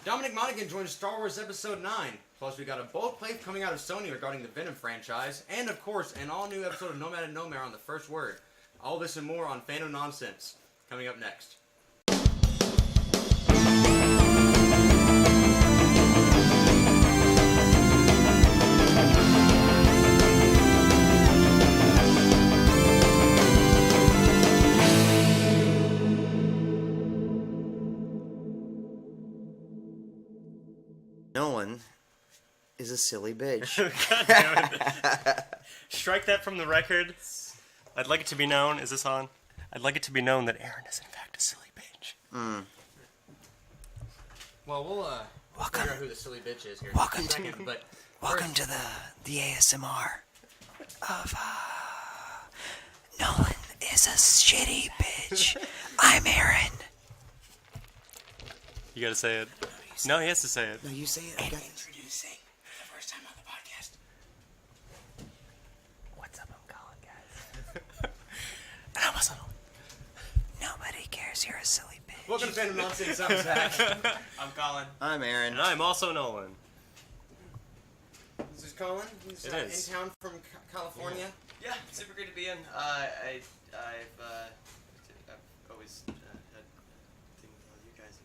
Dominic Monaghan joins Star Wars Episode 9. Plus, we got a bold play coming out of Sony regarding the Venom franchise. And, of course, an all-new episode of Nomad of Nowhere on the first word. All this and more on Fandom Nonsense. Coming up next. Nolan is a silly bitch. God damn it. Strike that from the record. I'd like it to be known. Is this on? I'd like it to be known that Aaron is in fact a silly bitch. Well, we'll figure out who the silly bitch is here. Welcome in a second, but Welcome to the ASMR of Nolan is a shitty bitch. I'm Aaron. You gotta say it. No, he has to say it. No, you say it. And introducing for the first time on the podcast. What's up, I'm Colin, guys. And I'm also Nobody cares. You're a silly bitch. welcome to Fandom Nonsense. I'm Zach. I'm Colin. I'm Aaron. And I'm also Nolan. This is Colin. He's It is. in town from California. Yeah, super great to be in. I've always had a thing with all you guys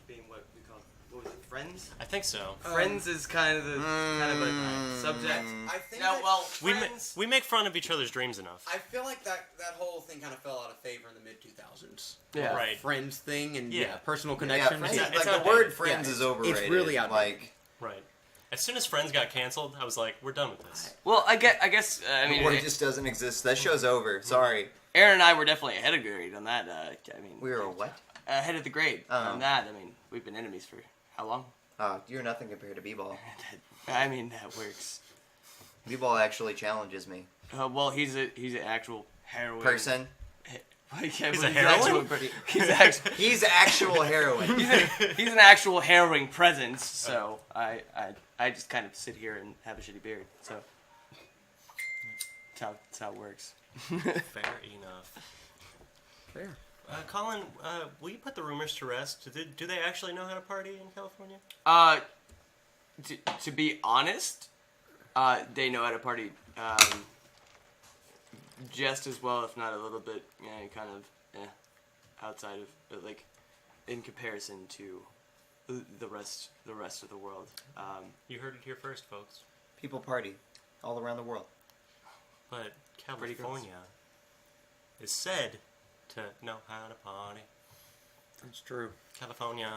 being what we call, what was it, friends? I think so. Friends is kind of a subject. I think Now, that- well, We friends. we make fun of each other's dreams enough. I feel like that whole thing kind of fell out of favor in the mid-2000s. Yeah. Right. Friends thing and Yeah. personal Yeah, connections. friends, Yeah, like it's the outdated. word friends Yeah, is overrated. it's really outdated. Like, Right. As soon as Friends got canceled, I was like, we're done with this. Well, I guess I the mean, word just doesn't exist. That show's over. Sorry. Aaron and I were definitely ahead of grade on that. We were a what? ahead of the grade Oh. on that. I mean, we've been enemies for how long? You're nothing compared to B-Ball. I mean, that works. B-Ball actually challenges me. Well, he's an actual heroin Person. He's a heroin? He's He's actual heroin. he's an actual harrowing presence. So I just kind of sit here and have a shitty beard. So that's how it works. Fair enough. Fair. Colin, will you put the rumors to rest? Do they actually know how to party in California? To be honest, they know how to party just as well, if not a little bit, kind of outside of like in comparison to the rest of the world. You heard it here first, folks. People party all around the world. But California is said to know how to party. That's true. California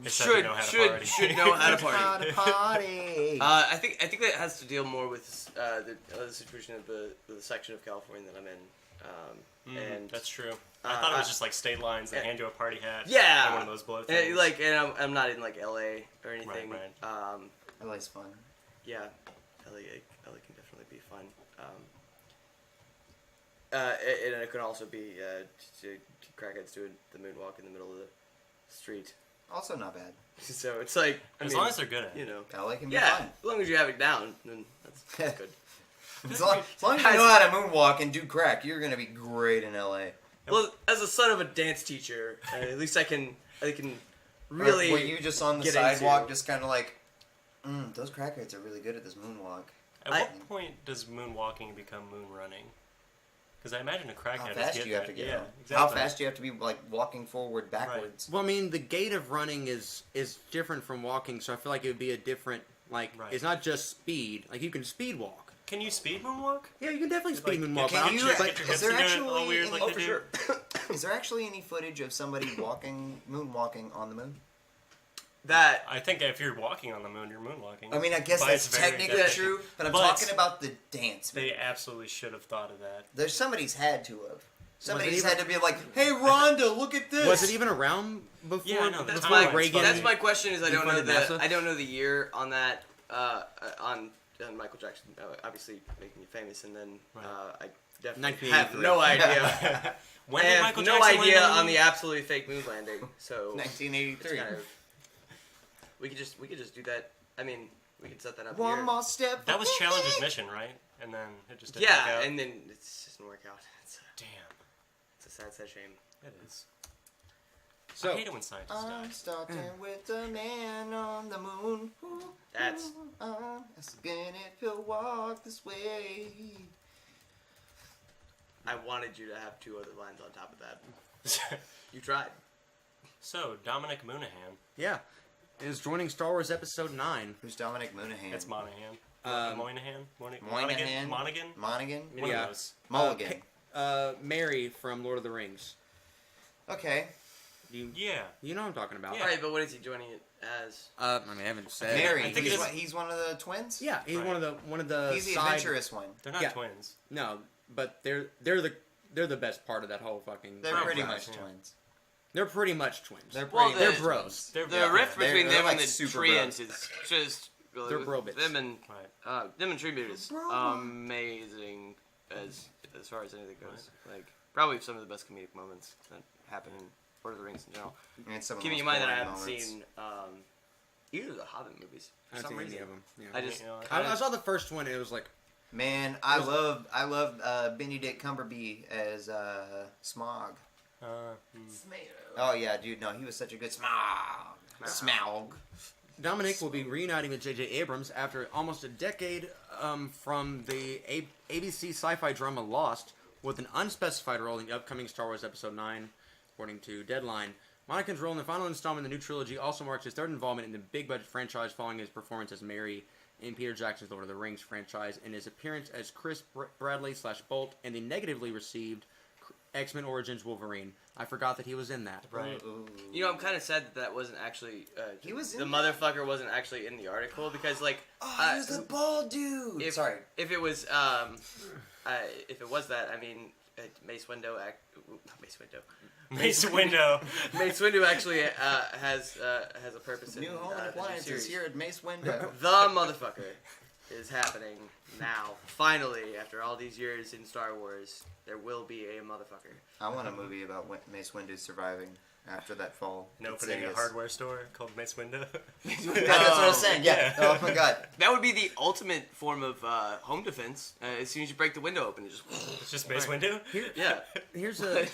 is said to know how to party. Should know how to party. How to party. I think that has to deal more with the situation of the section of California that I'm in. And That's true. I thought it was just like state lines. They hand you a party hat. yeah, And one of those blow things. and I'm not in like LA or anything. Right. LA's fun. Yeah, LA can definitely be fun. And it could also be to crackheads doing the moonwalk in the middle of the street. Also not bad. So it's like, as long as they're good at it. you know, LA can be yeah, fun. as long as you have it down, then that's good. As long as you know how to moonwalk and do crack, you're gonna be great in LA. Well, as a son of a dance teacher, at least I can really. Were you just on the get sidewalk, into- just kind of like, those crackheads are really good at this moonwalk. At what point does moonwalking become moon running? Because I imagine a crackhead How is fast getting do you have that. to get? Yeah, How exactly. fast do you have to be like walking forward backwards? Well, I mean, the gait of running is different from walking, so I feel like it would be a different, Right. it's not just speed. Like, you can speed walk. Can you speed moonwalk? Yeah, you can definitely speed Like, moonwalk. can but you, I'm like, sure- get your is hips there into it actually all weird any- like oh, they for do? sure. Is there actually any footage of somebody moonwalking on the moon? that I think if you're walking on the moon, you're moonwalking. I mean, I guess By that's its very technically definition. true, but I'm But talking about the dance. They absolutely should have thought of that. There's somebody's had to have. Somebody's even- had to be like, "Hey, Rhonda, look at this." Was it even around before? Yeah, I know, that's the before timeline. my Reagan? that's my question. Is I don't know funded NASA? I don't know the year on that on Michael Jackson obviously making you famous, and then Right. I definitely have 1983. no idea. When I did have Michael no Jackson idea land on the absolutely fake moon landing. So it's 1983. kind of, we could just do that. I mean, we could set that up One here. more step. That was Challenger's mission, right? And then it just didn't Yeah, work out. and then it just didn't work out. Damn, It's a sad shame. it is. So I hate it when scientists die. I'm starting with the man on the moon. That's Asking if he'll walk this way. I wanted you to have 2 other lines on top of that. You tried. So, Dominic Monaghan. yeah, is joining Star Wars Episode 9. Who's Dominic Monaghan? It's Monaghan. Um, Monaghan? Monaghan? Monaghan? One Yeah. of those. Mulligan. Mary from Lord of the Rings. Okay. Yeah. You know what I'm talking about. Yeah. Alright, but what is he joining it as? I mean, I haven't said. Mary. I think He's one of the twins? Yeah, he's Right. one of the. He's the side- adventurous one. They're not Yeah. twins. No, but they're the best part of that whole fucking. They're Right, pretty right, much yeah. twins. They're pretty much twins. They're Well, pretty They're much bros. twins. They're The rift They're- between they're them like and the super Treants bros. is just really They're bro bits. them and Right. them and Treebeard is Bro. amazing as far as anything goes. Like probably some of the best comedic moments that happen in Lord of the Rings in general. And some of the Keeping in most mind that I boring haven't moments. seen either of the Hobbit movies I for haven't some seen any reason. of them. Yeah. I just You know, I saw the first one. And it was like, Man, I love Benedict Cumberbatch as Smog. Oh yeah, dude, no, he was such a good Smaug. Dominic will be reuniting with J.J. Abrams after almost a decade from the ABC sci-fi drama Lost, with an unspecified role in the upcoming Star Wars Episode 9, according to Deadline. Monaghan's role in the final installment of the new trilogy also marks his third involvement in the big-budget franchise following his performance as Mary in Peter Jackson's Lord of the Rings franchise and his appearance as Chris Bradley/Bolt in the negatively received X-Men Origins Wolverine. I forgot that he was in that. Right. Ooh. You know, I'm kind of sad that wasn't actually. He was the in motherfucker wasn't actually in the article because, like, Oh, he was the bald dude. if Sorry. if it was if it was that, I mean, Mace Windu Mace Windu. Mace Window. Mace Windu actually has a purpose in New Home the new Appliances series. here at Mace Window. The motherfucker is happening now. Finally, after all these years in Star Wars, there will be a motherfucker. I want a movie about Mace Windu surviving after that fall. And It's opening a hideous. hardware store called Mace Window. That's what I was saying. Yeah. Oh my god. That would be the ultimate form of home defense. As soon as you break the window open, it just It's just Mace Window? yeah. Here's a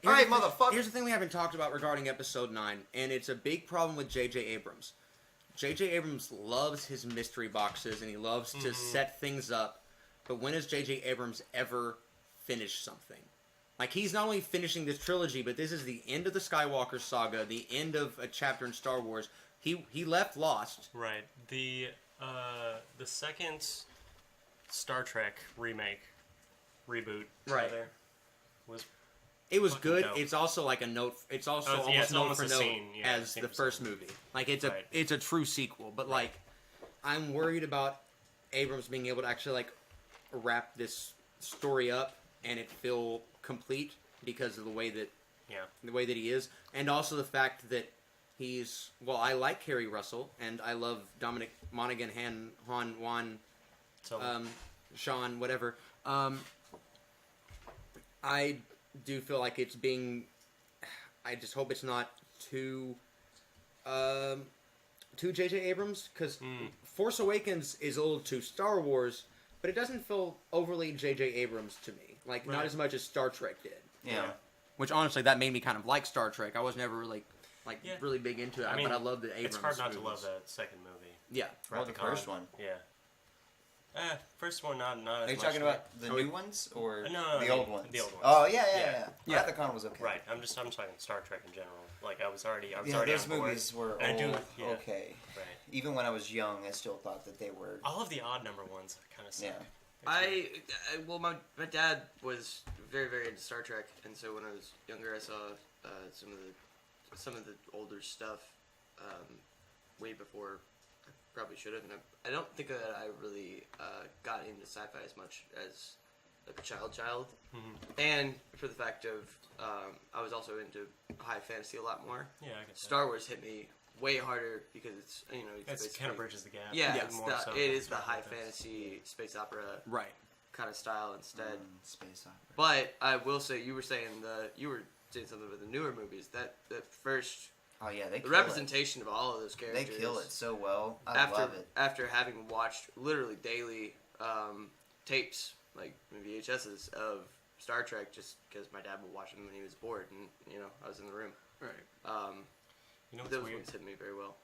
All right, motherfucker. Here's the thing we haven't talked about regarding Episode 9, and it's a big problem with J.J. Abrams. J.J. Abrams loves his mystery boxes, and he loves to set things up, but when has J.J. Abrams ever finished something? Like, he's not only finishing this trilogy, but this is the end of the Skywalker saga, the end of a chapter in Star Wars. He left Lost. Right. The second Star Trek reboot, Right. rather, was It was Fucking good. dope. It's also like a note. It's also Oh, yeah, almost it's note almost for a note scene, yeah, as scene the for first scene. movie. Like it's a Right. it's a true sequel. But like, I'm worried about Abrams being able to actually like wrap this story up and it feel complete because of the way that he is, and also the fact that he's I like Kerry Russell and I love Dominic Monaghan, Han, Juan, so Sean, whatever. I do feel like it's being. I just hope it's not too J.J. Abrams, because Force Awakens is a little too Star Wars, but it doesn't feel overly J.J. Abrams to me. Like not Right. as much as Star Trek did. Yeah. Which honestly, that made me kind of like Star Trek. I was never really Yeah. really big into it, I mean, but I love the Abrams. it's hard not to movies. love that second movie. Yeah. Well, the first one. Yeah. First one not as Are you much. talking about the Oh, new ones or No, the the- old ones? the old ones. Oh yeah. Yeah. Yeah. Wrath of Khan was okay. Right. I'm talking Star Trek in general. Like I was already Yeah, already those on board. movies were And I do- all yeah. okay. Right. Even when I was young, I still thought that they were. All of the odd number ones kind of suck. Yeah. My dad was very, very into Star Trek, and so when I was younger, I saw some of the older stuff way before I probably should have. And I don't think that I really got into sci-fi as much as like a child. And for the fact of I was also into high fantasy a lot more. Yeah, I get that. Star Wars hit me way harder because it's It's basically- kind of bridges the gap. yeah, Yeah, it's more so it than is the Star high Trek does. fantasy space opera Right. kind of style instead. Space opera. But I will say, you were saying something about the newer movies. That first Oh yeah, they the kill representation of all of those it. They characters. kill it so well. I after love it. after having watched literally daily tapes like VHSs of Star Trek, just because my dad would watch them when he was bored, and I was in the room. Right. You know what's Those weird? ones hit me very well.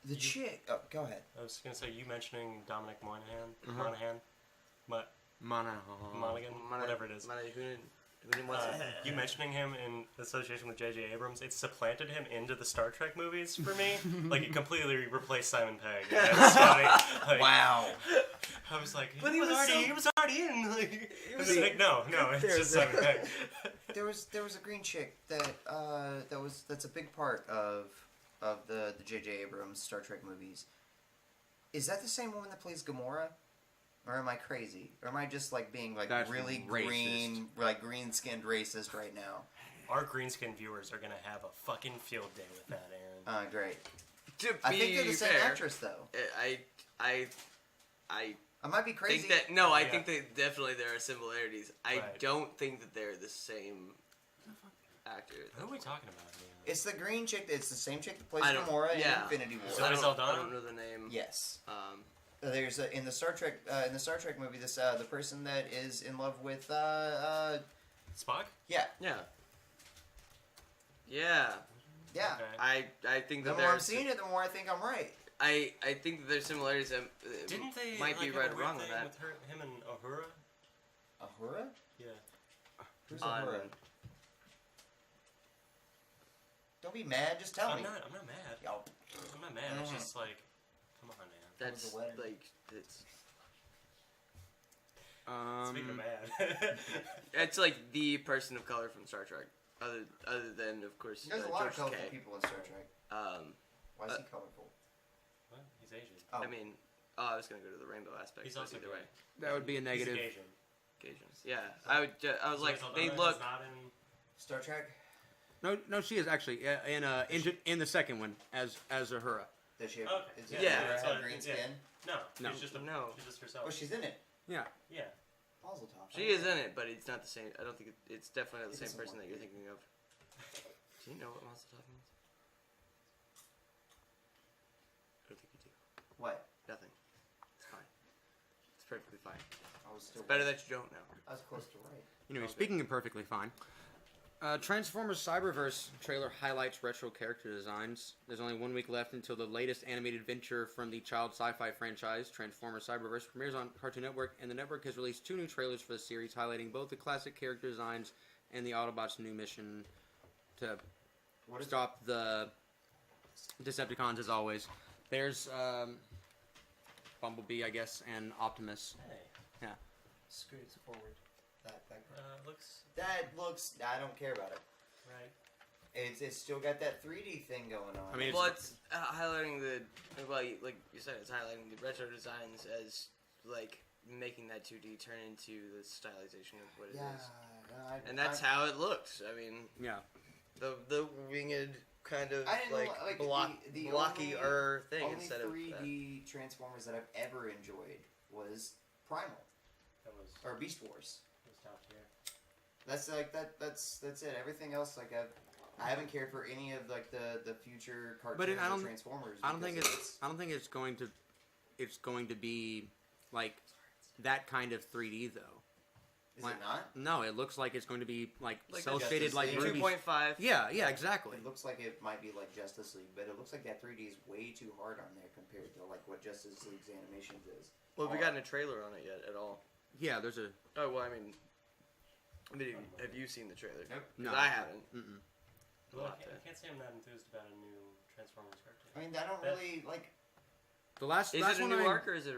The chick. Oh, go ahead. I was gonna say you mentioning Dominic Monaghan, Monaghan. Monaghan, whatever it is. You mentioning him in association with J.J. Abrams, it supplanted him into the Star Trek movies for me. Like, it completely replaced Simon Pegg. Yeah, it's funny. Like, Wow. I was like, But he was already in. Like, no, it's just Simon Pegg. There was a green chick that's a big part of the J.J. Abrams Star Trek movies. Is that the same woman that plays Gamora? Or am I crazy? Or am I just like being like That's really racist. green-skinned racist right now? Our green-skinned viewers are gonna have a fucking field day with that, Aaron. Great. To I think they're the be same fair, actress though. I I might be crazy. think that I Yeah. think that definitely there are similarities. I Right. don't think that they're the same actor. Who are we talking about, man? It's the green chick. It's the same chick that plays I don't- Gamora yeah. in Infinity War. Zoe I Saldana? don't know the name. Yes. There's In the Star Trek movie, this the person that is in love with Spock? yeah. Yeah. Okay. I think The that more I'm there's seeing it, the more I think I'm right. I think that there's similarities. Didn't they might be have right a or weird wrong with thing that. with him and Uhura? Ahura? Yeah. Who's On- Ahura? Don't be mad. Just tell me. I'm not mad. Yo. I'm not mad. It's just like, come on, man. That's the wedding. like it's Speaking of mad. it's like the person of color from Star Trek. Other than of course There's a lot of George colorful Takei. people in Star Trek. Why is he colorful? What? He's Asian. Oh. I mean, I was gonna go to the rainbow aspect. He's but also either gay. way. That would be a negative. He's Asian. Cajuns. Yeah, I was Zoe like, Saldana they is look. not in... Star Trek? No, she is actually in the second one as Uhura. Does she have, Okay. is Yeah, Ahura that's have what- green yeah. skin? No, No. She's just No. She's just herself. Oh, she's in it. Yeah. Yeah. Mazel tov. She is in it, but it's not the same. I don't think it's definitely not the It same doesn't person work. that you're thinking of. Do you know what Mazel Tov means? I don't think you do. What? Nothing. It's fine. It's perfectly fine. I was still It's better that you don't know. I was close to right. Anyway, Okay. speaking of perfectly fine, Transformers Cyberverse trailer highlights retro character designs. There's only 1 week left until the latest animated venture from the child sci-fi franchise, Transformers Cyberverse, premieres on Cartoon Network, and the network has released 2 new trailers for the series, highlighting both the classic character designs and the Autobots' new mission to stop the Decepticons, as always. There's Bumblebee, I guess, and Optimus. Hey. Yeah. Scoots forward. Looks That looks. I don't care about it. right. It's still got that 3D thing going on. I mean, Well, it's highlighting the like you said, it's highlighting the retro designs as like making that 2D turn into the stylization of what it is, and that's how it looks. I mean, Yeah. the winged kind of I didn't like, like the blocky thing only instead of 3D Transformers that I've ever enjoyed was Primal That was or Beast Wars. top tier. That's like that. That's it. Everything else, like I haven't cared for any of like the future cartoons I or don't- Transformers. I don't think because I don't think it's going to be like that kind of 3D though. Is it not? No, it looks like it's going to be like Like cell the shaded Justice like League. Ruby. 2.5. Yeah, exactly. It looks like it might be like Justice League, but it looks like that 3D is way too hard on there compared to like what Justice League's animations is. Well, have we gotten a trailer on it yet at all? Yeah, there's a Oh well, I mean, have you seen the trailer? Nope. 'Cause No. I haven't. Well, Lot I to- can't say I'm that enthused about a new Transformers cartoon. I mean, I don't really like. the last. Is last it a one new I- arc or is it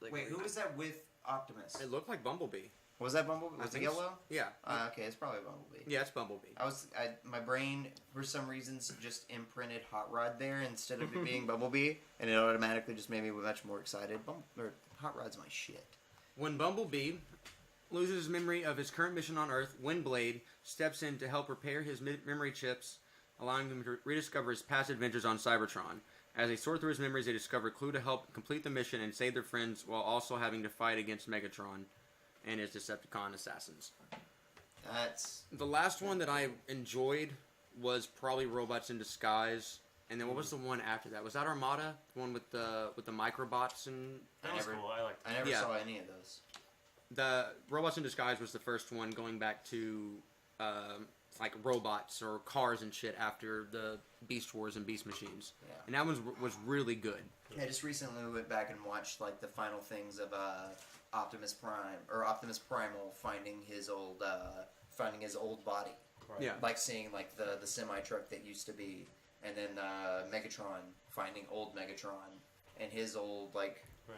like? Wait, who was that with Optimus? It looked like Bumblebee. Was that Bumblebee? I Was it think it's- yellow? Yeah. Okay, it's probably Bumblebee. Yeah, it's Bumblebee. My brain, for some reasons, just imprinted Hot Rod there instead of it being Bumblebee, and it automatically just made me much more excited. Hot Rod's my shit. When Bumblebee loses his memory of his current mission on Earth, Windblade steps in to help repair his memory chips, allowing him to rediscover his past adventures on Cybertron. As they sort through his memories, they discover a clue to help complete the mission and save their friends while also having to fight against Megatron and his Decepticon assassins. That's The last one that I enjoyed was probably Robots in Disguise. And then what was the one after that? Was that Armada? The one with the Microbots and That was cool. I liked I that. never Yeah. saw any of those. the Robots in Disguise was the first one, going back to like robots or cars and shit after the Beast Wars and Beast Machines. Yeah. And that one was really good. Yeah, just recently we went back and watched like the final things of Optimus Prime or Optimus Primal finding his old body. Right. Yeah. Like seeing like the semi truck that used to be, and then Megatron finding old Megatron and his old like Right.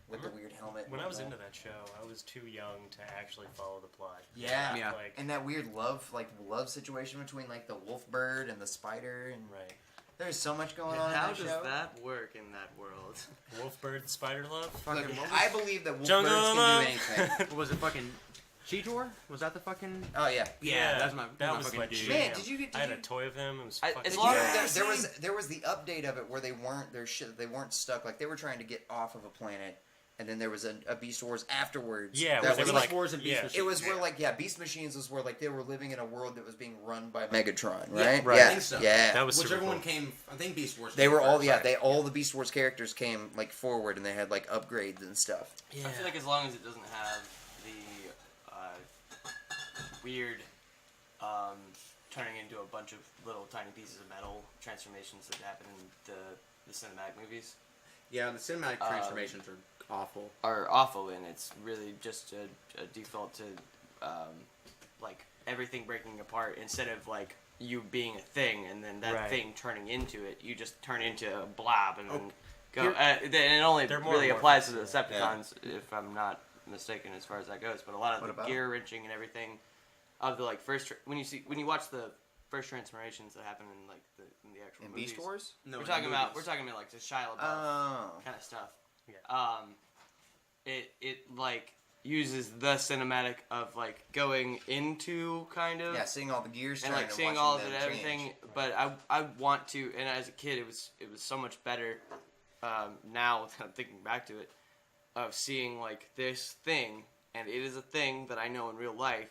with the weird helmet. When and I was all into that. that show, I was too young to actually follow the plot. Yeah. Yeah. Like, And that weird love situation between like the wolf bird and the spider, and right. there's so much going on How in that does show. that work in that world? Wolfbird Spider Love? Fucking, Look, what was, I believe that wolf Jungle birds can Love. do anything. what was it fucking Cheetor? Was that the fucking... Oh yeah. Yeah, that's that my was fucking my jam. jam. Man, did I had you- a toy of him. It was I- fucking as long Yeah, as there was the update of it where they weren't stuck, like they were trying to get off of a planet, and then there was a Beast Wars afterwards. Yeah, that where they was were like, like- Wars and Beast yeah. Machines. it was where like Beast Machines was where like they were living in a world that was being run by Megatron, right? right. Yeah, I think so. yeah. That was Whichever super one cool. came... I think Beast Wars... They came were all first, right? all the Beast Wars characters came like forward, and they had like upgrades and stuff. Yeah. I feel like as long as it doesn't have the weird turning into a bunch of little tiny pieces of metal transformations that happen in the cinematic movies Yeah, the cinematic transformations are awful. are awful, and it's really just a default to like everything breaking apart instead of like you being a thing and then that Right. thing turning into it. You just turn into a blob and then go. Here- And it only They're more really applies to the amorphous, Decepticons, if I'm not mistaken, as far as that goes. But a lot of What the about gear wrenching and everything of the like when you watch the first transformations that happen in like in the actual In movies. Beast Wars? No, We're in talking the about movies. like the Shia LaBeouf Oh. kind of stuff. Yeah. It like uses the cinematic of like going into kind of Yeah, seeing all the gears and turn like seeing watching all of them it, change. everything. But I want to, and as a kid, it was so much better. Now thinking back to it, of seeing like this thing, and it is a thing that I know in real life,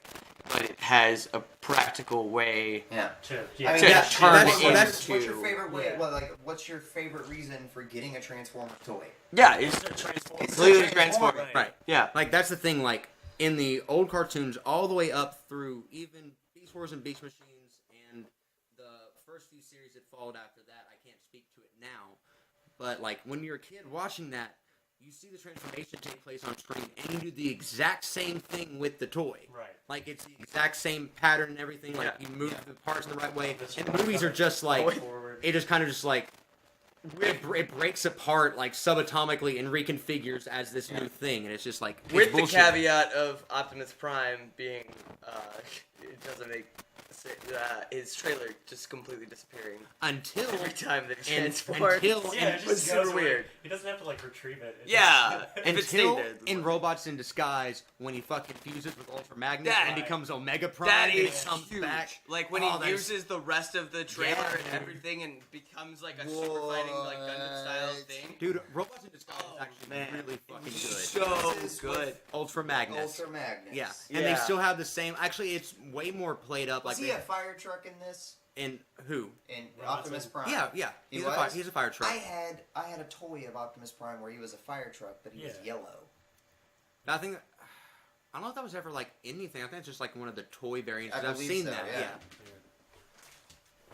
but it has a practical way. Yeah. Yeah. I mean, To that's, turn that's, into- that's what's your favorite way? Yeah. Well, like, what's your favorite reason for getting a Transformer toy? Yeah, it's Transform. It's completely a transformed. Right. Right. Yeah. Like, that's the thing, like, in the old cartoons, all the way up through even Beast Wars and Beast Machines and the first few series that followed after that, I can't speak to it now. But, like, when you're a kid watching that, you see the transformation take place on screen, and you do the exact same thing with the toy. Right. Like, it's the exact same pattern and everything. Like, Yeah. you move the parts in the right way. This And the one movies are coming just, like, forward. it just kind of just, like, it breaks apart, like, subatomically and reconfigures as this new thing. And it's just, like, it's With the bullshit. caveat of Optimus Prime being, it doesn't make his trailer just completely disappearing Until every time that he and transforms. until Yeah, it and, just was goes super away. weird. He doesn't have to like retrieve it. It Yeah. just- If it stayed until there, in Robots in Disguise when he fucking fuses with Ultra Magnus That- and becomes Omega Prime That and is it comes huge. back. Like when Oh, he that's- uses the rest of the trailer Yeah, and dude. everything and becomes like a super fighting like Gundam style thing. Dude, Robots in Disguise Oh, is actually man. really fucking good. So This is good. Ultra Magnus. Ultra Magnus. Yeah. And they Yeah. still have the same. Actually, it's way more played up. Was Like he a fire truck in this? in who? In Robots Optimus in- Prime? Yeah. He He's was? he's a fire truck. I had a toy of Optimus Prime where he was a fire truck, but he was Yeah. yellow. I think. I don't know if that was ever like anything. I think it's just like one of the toy variants. I 'cause I've believe seen so, that. yeah. Yeah.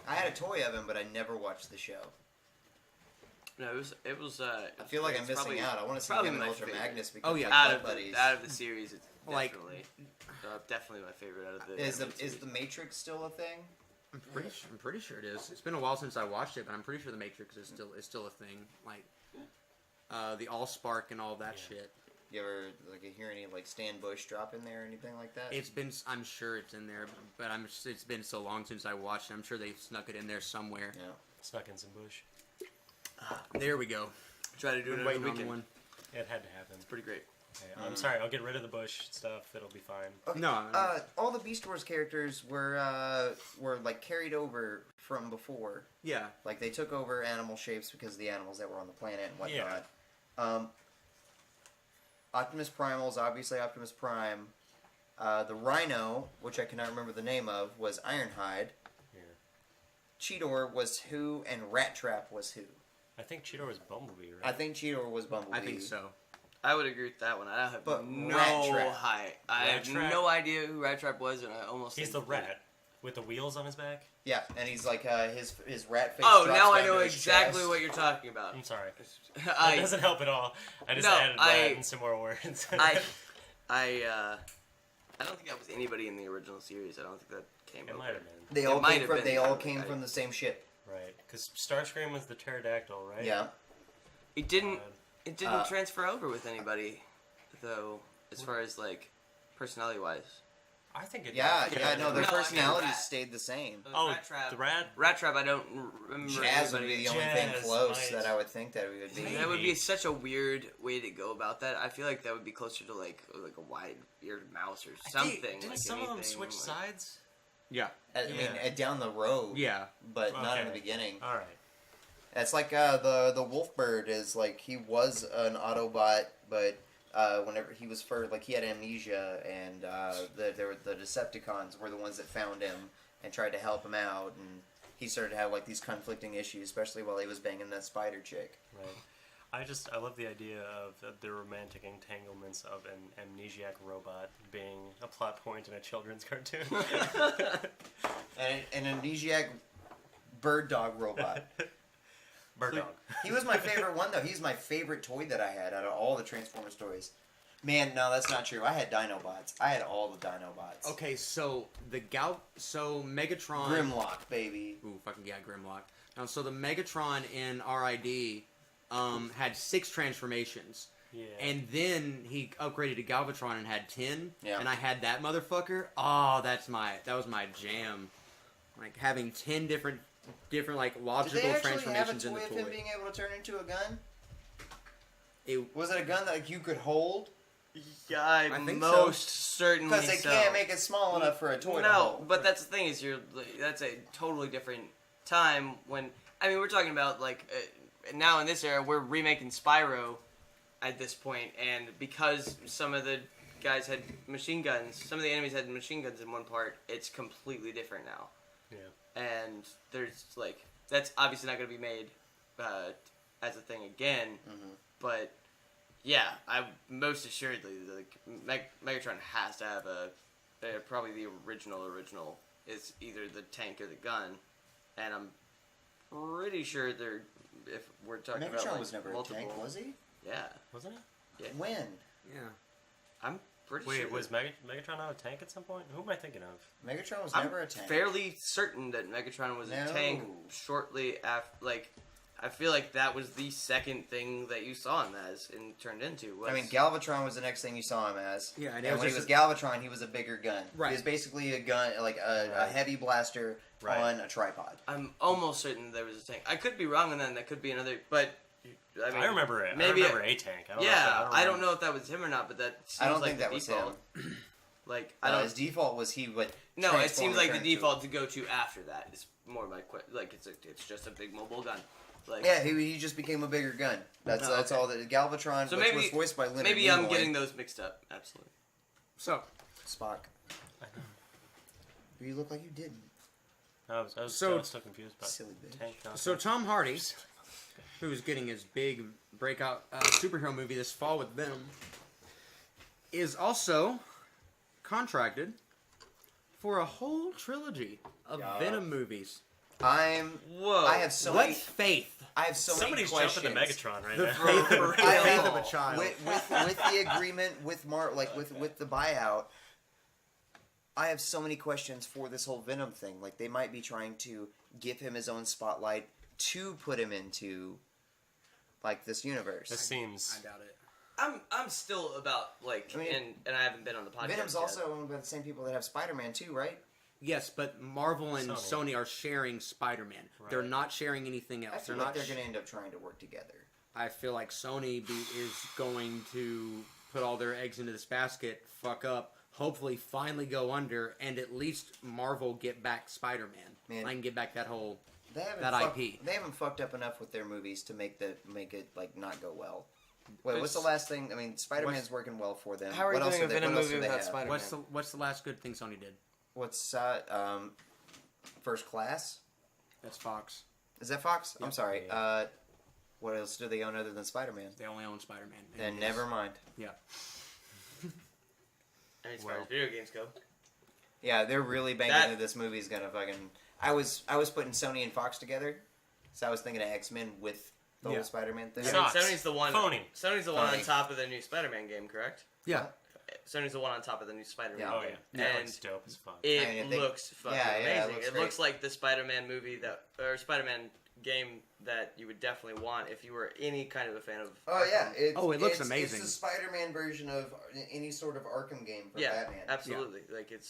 I had a toy of him, but I never watched the show. No, it was. I feel like I'm it's missing probably- out. I want to see probably him in my Ultra favorite. Magnus because Oh, yeah. they're Out butt of buddies. the series, it's Like- definitely my favorite out of the. Is animated the Matrix still a thing? I'm pretty sure it is. It's been a while since I watched it, but I'm pretty sure the Matrix is still a thing. Like the Allspark and all that Yeah. shit. You ever like hear any like Stan Bush drop in there or anything like that? It's been. I'm sure it's in there, but it's been so long since I watched it. I'm sure they snuck it in there somewhere. Yeah. Snuck in some bush. There we go. Try to do it Been every waiting on weekend. one. It had to happen. Pretty great. Okay, I'm sorry. I'll get rid of the bush stuff. It'll be fine. Okay. No. All the Beast Wars characters were like carried over from before. Yeah. Like they took over animal shapes because of the animals that were on the planet and Yeah. whatnot. Optimus Primal's obviously Optimus Prime. The Rhino, which I cannot remember the name of, was Ironhide. Yeah. Cheetor was who, and Rat Trap was who. I think Cheetor was Bumblebee, right? I think Cheetor was Bumblebee. I think so. I would agree with that one. I have But no Rat Trap. high. I Rat have Trap. no idea who Rat Trap was, and I almost. He's the think that- rat. With the wheels on his back? Yeah, and he's like his rat face. Oh, drops now I down know to his exactly chest. what you're talking about. I'm sorry. I That doesn't help at all. I just added that and some more words. I don't think that was anybody in the original series. I don't think that came. It might have been. They all came from the same ship. Right, because Starscream was the pterodactyl, right? Yeah. It didn't transfer over with anybody, though, as far as like personality wise. I think it. Yeah, did. no, their No, personalities Rat. stayed the same. Oh, Rat Trap. the rat. Rat Trap. I don't remember. Jazz would be the only thing Jazz close might. that I would think that it would be. Maybe. That would be such a weird way to go about that. I feel like that would be closer to like a wide-eared mouse or something. Didn't like some of them anything, switch like- sides? Yeah. I mean, down the road. Yeah. But not in the Okay. beginning. All right. It's like the Wolfbird is like he was an Autobot, but whenever he was first, like he had amnesia, and the Decepticons were the ones that found him and tried to help him out, and he started to have like these conflicting issues, especially while he was banging that spider chick. Right. I love the idea of the romantic entanglements of an amnesiac robot being a plot point in a children's cartoon. And an amnesiac bird dog robot. Bird dog. He was my favorite one, though. He's my favorite toy that I had out of all the Transformers toys. Man, no, that's not true. I had Dinobots. I had all the Dinobots. Okay, so Megatron. Grimlock, baby. Ooh, fucking yeah, Grimlock. Now, so the Megatron in RID had 6 transformations. Yeah. And then he upgraded to Galvatron and had 10. Yeah. And I had that motherfucker. Oh, that was my jam. Like having 10 different like Did logical they actually have a transformations in toy the of toy. him being able to turn into a gun? It, Was it a gun that like, you could hold? Yeah, I think most so. certainly Because they so. can't make it small enough for a toy to No, hold. but that's the thing is that's a totally different time when we're talking about like now in this era we're remaking Spyro at this point, and because some of the guys had machine guns, some of the enemies had machine guns in one part, it's completely different now. Yeah. And there's like that's obviously not going to be made as a thing again, but yeah, I most assuredly Megatron has to have probably the original is either the tank or the gun, and I'm pretty sure if we're talking Megatron about like, was never multiple, a tank, was he? Yeah, Wasn't it? When? yeah. I'm pretty Wait, sure. was Megatron not a tank at some point? Who am I thinking of? Megatron was I'm never a tank. fairly certain that Megatron was a No. tank shortly after. Like, I feel like that was the second thing that you saw him as and turned into. I mean, Galvatron was the next thing you saw him as. Yeah, and and it when he was was Galvatron, he was a bigger gun. Right. He was basically a gun, like a heavy blaster Right. on a tripod. I'm almost certain there was a tank. I could be wrong on that. And that could be another. But I mean, I remember it. Maybe I remember a tank. I don't know if that was him or not. But that seems I don't like think the that was default. him. Like I don't. His default was he would. No, it transform seems and like the turn into- default to go to after that is more my like it's just a big mobile gun. Like, Yeah, he just became a bigger gun. That's Oh, okay. all that Galvatron, So which maybe- was voiced by Leonard maybe I'm Nimoy. getting those mixed up. Absolutely. So, Spock. I know. You look like you didn't. I was So- still confused about Silly bitch. tank. so Tom Hardy, who is getting his big breakout superhero movie this fall with Venom, is also contracted for a whole trilogy of Yeah. Venom movies. Whoa. I have so What many. faith? I have so Somebody's many jumping questions. to Megatron right The now. faith of, I the faith know. of a child. With the agreement with with the buyout, I have so many questions for this whole Venom thing. Like they might be trying to give him his own spotlight to put him into like this universe. This seems. I doubt it. I'm still about like I mean, and I haven't been on the podcast. Venom's yet. also owned by the same people that have Spider-Man too, right? Yes, but Marvel and Sony. Sony are sharing Spider-Man. They're Right. not sharing anything else. I feel They're like not. they're going to end up trying to work together. I feel like Sony is going to put all their eggs into this basket, fuck up, hopefully finally go under, and at least Marvel get back Spider-Man. Man. I can get back that whole They haven't that IP. They haven't fucked up enough with their movies to make it like not go well. Wait, It's- what's the last thing? I mean, Spider-Man's working well for them. How are you What else doing a do they- Venom what else movie do they without have? Spider-Man? What's the last good thing Sony did? What's First Class? That's Fox. Is that Fox? I'm sorry. Yeah. What else do they own other than Spider-Man? They only own Spider-Man. Then It is- never mind. Yeah. And as far as video games go, Yeah, they're really banking that this movie's gonna fucking. I was putting Sony and Fox together, so I was thinking of X-Men with the whole Spider-Man thing. I mean, Sony's the one. Phony. Sony's the one on top of the new Spider-Man game, correct? Yeah. Sony's the one on top of the new Spider-Man Yeah. Oh game. yeah, And it's dope as fuck. it looks fucking amazing. It It looks looks like the Spider-Man movie or Spider-Man game that you would definitely want if you were any kind of a fan of. Oh yeah, it looks amazing. It's the Spider-Man version of any sort of Arkham game for Yeah, Batman. absolutely. Like it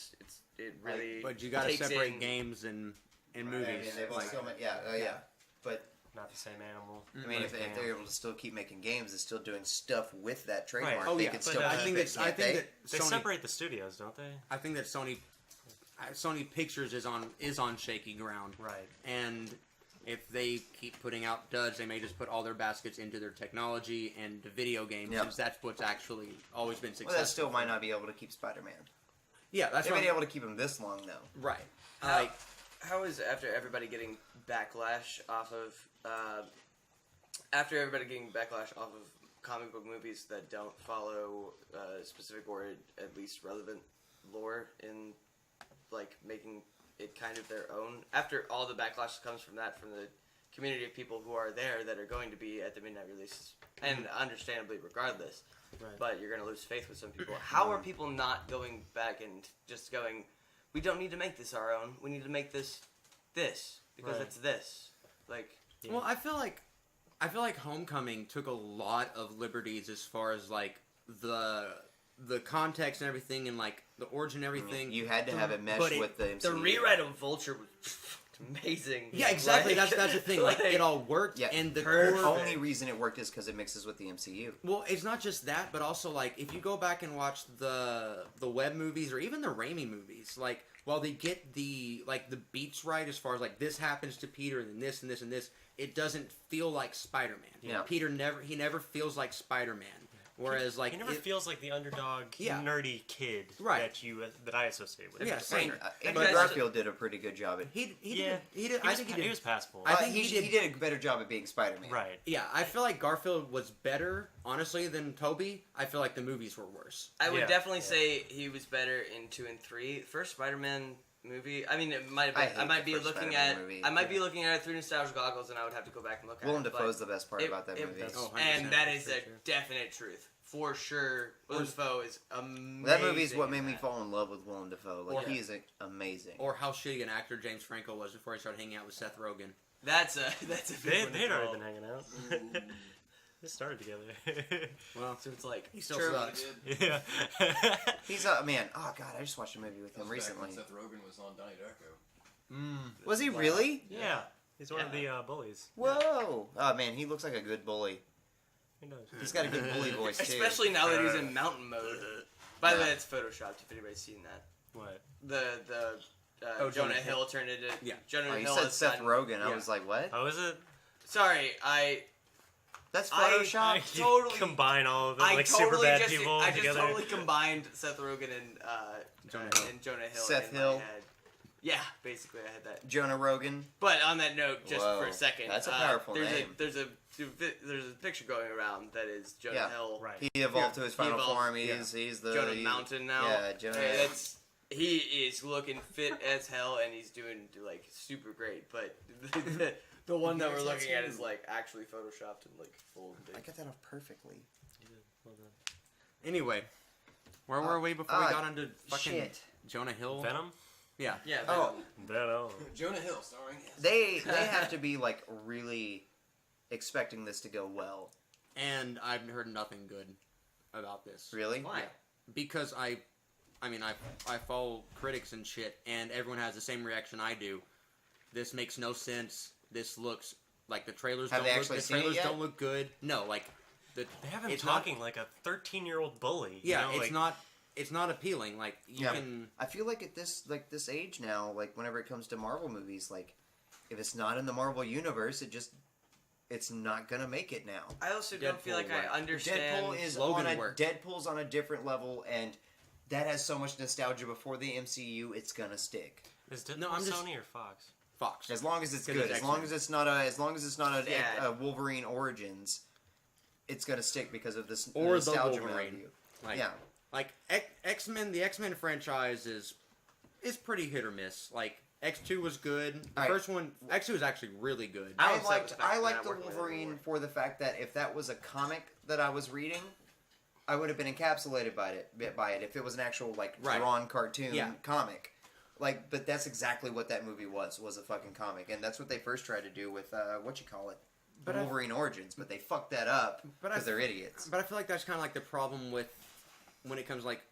really. But you gotta takes separate in- games and movies. I mean, they've Like, still but Not the same animal. I mean, if they're able to still keep making games and still doing stuff with that trademark, Right. Oh, they yeah, can but, still. I keep think it, that can't Sony. They separate the studios, don't they? I think that Sony Pictures is on shaky ground. Right. And if they keep putting out duds, they may just put all their baskets into their technology and the video games, Yep. since that's what's actually always been successful. Well, that still might not be able to keep Spider-Man. Yeah, that's They've what been able to keep him this long though. right. How is after everybody getting backlash off of comic book movies that don't follow specific or at least relevant lore in like making it kind of their own, after all the backlash comes from that from the community of people who are there that are going to be at the midnight releases, and understandably regardless, but you're going to lose faith with some people. How are people not going back and just going, we don't need to make this our own, we need to make this because it's this, like. Yeah. Well, I feel like Homecoming took a lot of liberties as far as like the context and everything, and like the origin and everything. You had to have it mesh with the MCU. The rewrite of Vulture was amazing. Yeah, exactly. Like, that's the thing. Like it all worked, Yeah, and the the core. only reason it worked is because it mixes with the MCU. Well, it's not just that, but also like if you go back and watch the Webb movies or even the Raimi movies, like while they get the beats right as far as like this happens to Peter and then this and this and this, it doesn't feel like Spider-Man. Yeah. Peter never feels like Spider-Man. Whereas like he never feels like the underdog, Yeah. nerdy kid Right. that I associate with. Yeah, same. Andrew But- Garfield did a pretty good job at. He Yeah. did. He I was, think he he was did. passable. I think he he did a better job at being Spider-Man. Right. Yeah, I feel like Garfield was better, honestly, than Tobey. I feel like the movies were worse. I would Yeah. definitely say he was better in 2 and 3. First Spider-Man movie. I mean, it might have been, I hate might the be first looking Spider-Man at. movie. I might be looking at it through nostalgia goggles, and I would have to go back and look at Willem it. Dafoe's the best part about that movie. Oh, 100%. And that is For a sure. definite truth. For sure, Willem Dafoe is amazing. That movie's what in made me that. fall in love with Willem Dafoe. Like Or- he's amazing. Or how shitty an actor James Franco was before he started hanging out with Seth Rogen. That's a big one They'd as already well. been hanging out. They started together. Well, So it's like he still true. sucks. Yeah. He's man. Oh god, I just watched a movie with him recently. Seth Rogen was on Donnie Darko. Was he really? Yeah. He's one of the bullies. Whoa! Oh man, he looks like a good bully. He does. He's got a good bully voice too. Especially now that he's in mountain mode. By the way, it's photoshopped. If anybody's seen that, What? the Oh, Jonah Jonah Hill turned into Jonah Oh, you Hill. said is Seth son- Rogen. I Yeah. was like, what? Oh, is it? Sorry, That's I Photoshop. totally- combine all of them, I like totally super bad just people I just together. totally combined Seth Rogen and Jonah Hill. Seth in Hill. My head. Yeah, basically I had that. Jonah Rogan. But on that note, just Whoa, for a second, that's a powerful there's name. There's a picture going around that is Jonah Yeah. Hill. Right. He evolved to his He final evolved, form. He's the Jonah Mountain now. Yeah, Jonah. Hey, he is looking fit as hell, and he's doing like super great. But the one that we're looking at is like actually photoshopped and like full. I got that off perfectly. Well done. Anyway, where were we before we got into fucking Shit. Jonah Hill? Venom? Yeah. Yeah. Oh, Venom. Jonah Hill starring. they have to be like really expecting this to go well. And I've heard nothing good about this. Really? Why? Because I follow critics and shit, and everyone has the same reaction I do. This makes no sense. This looks like the trailers. Have don't they look, actually the seen it trailers yet? don't look good. No, like They have him it's talking like a 13-year-old bully. Yeah, you know? it's like, not appealing. Like you can. I feel like at this age now, like whenever it comes to Marvel movies, like if it's not in the Marvel universe, it's not gonna make it now. I also don't feel like I understand. Deadpool's on a different level, and that has so much nostalgia before the MCU. It's gonna stick Is Deadpool No, I'm just- Sony or Fox? Fox. as long as it's 'Cause good. it's As long X-Men. as it's not a Yeah. Wolverine Origins, it's gonna stick because of this Or the nostalgia Wolverine. value. Like, Yeah. Like X-Men, the X-Men franchise is it's pretty hit or miss. Like X2 was good. The Alright. first one, X2 was actually really good. I I was upset with the fact I that liked they're the not working with it Wolverine anymore. for the fact that if that was a comic that I was reading, I would have been encapsulated by it. If it was an actual like Right. drawn cartoon Yeah. comic, like, but that's exactly what that movie was a fucking comic, and that's what they first tried to do with But I- Wolverine Origins, but they fucked that up But I- because they're idiots. But I feel like that's kind of like the problem with when it comes like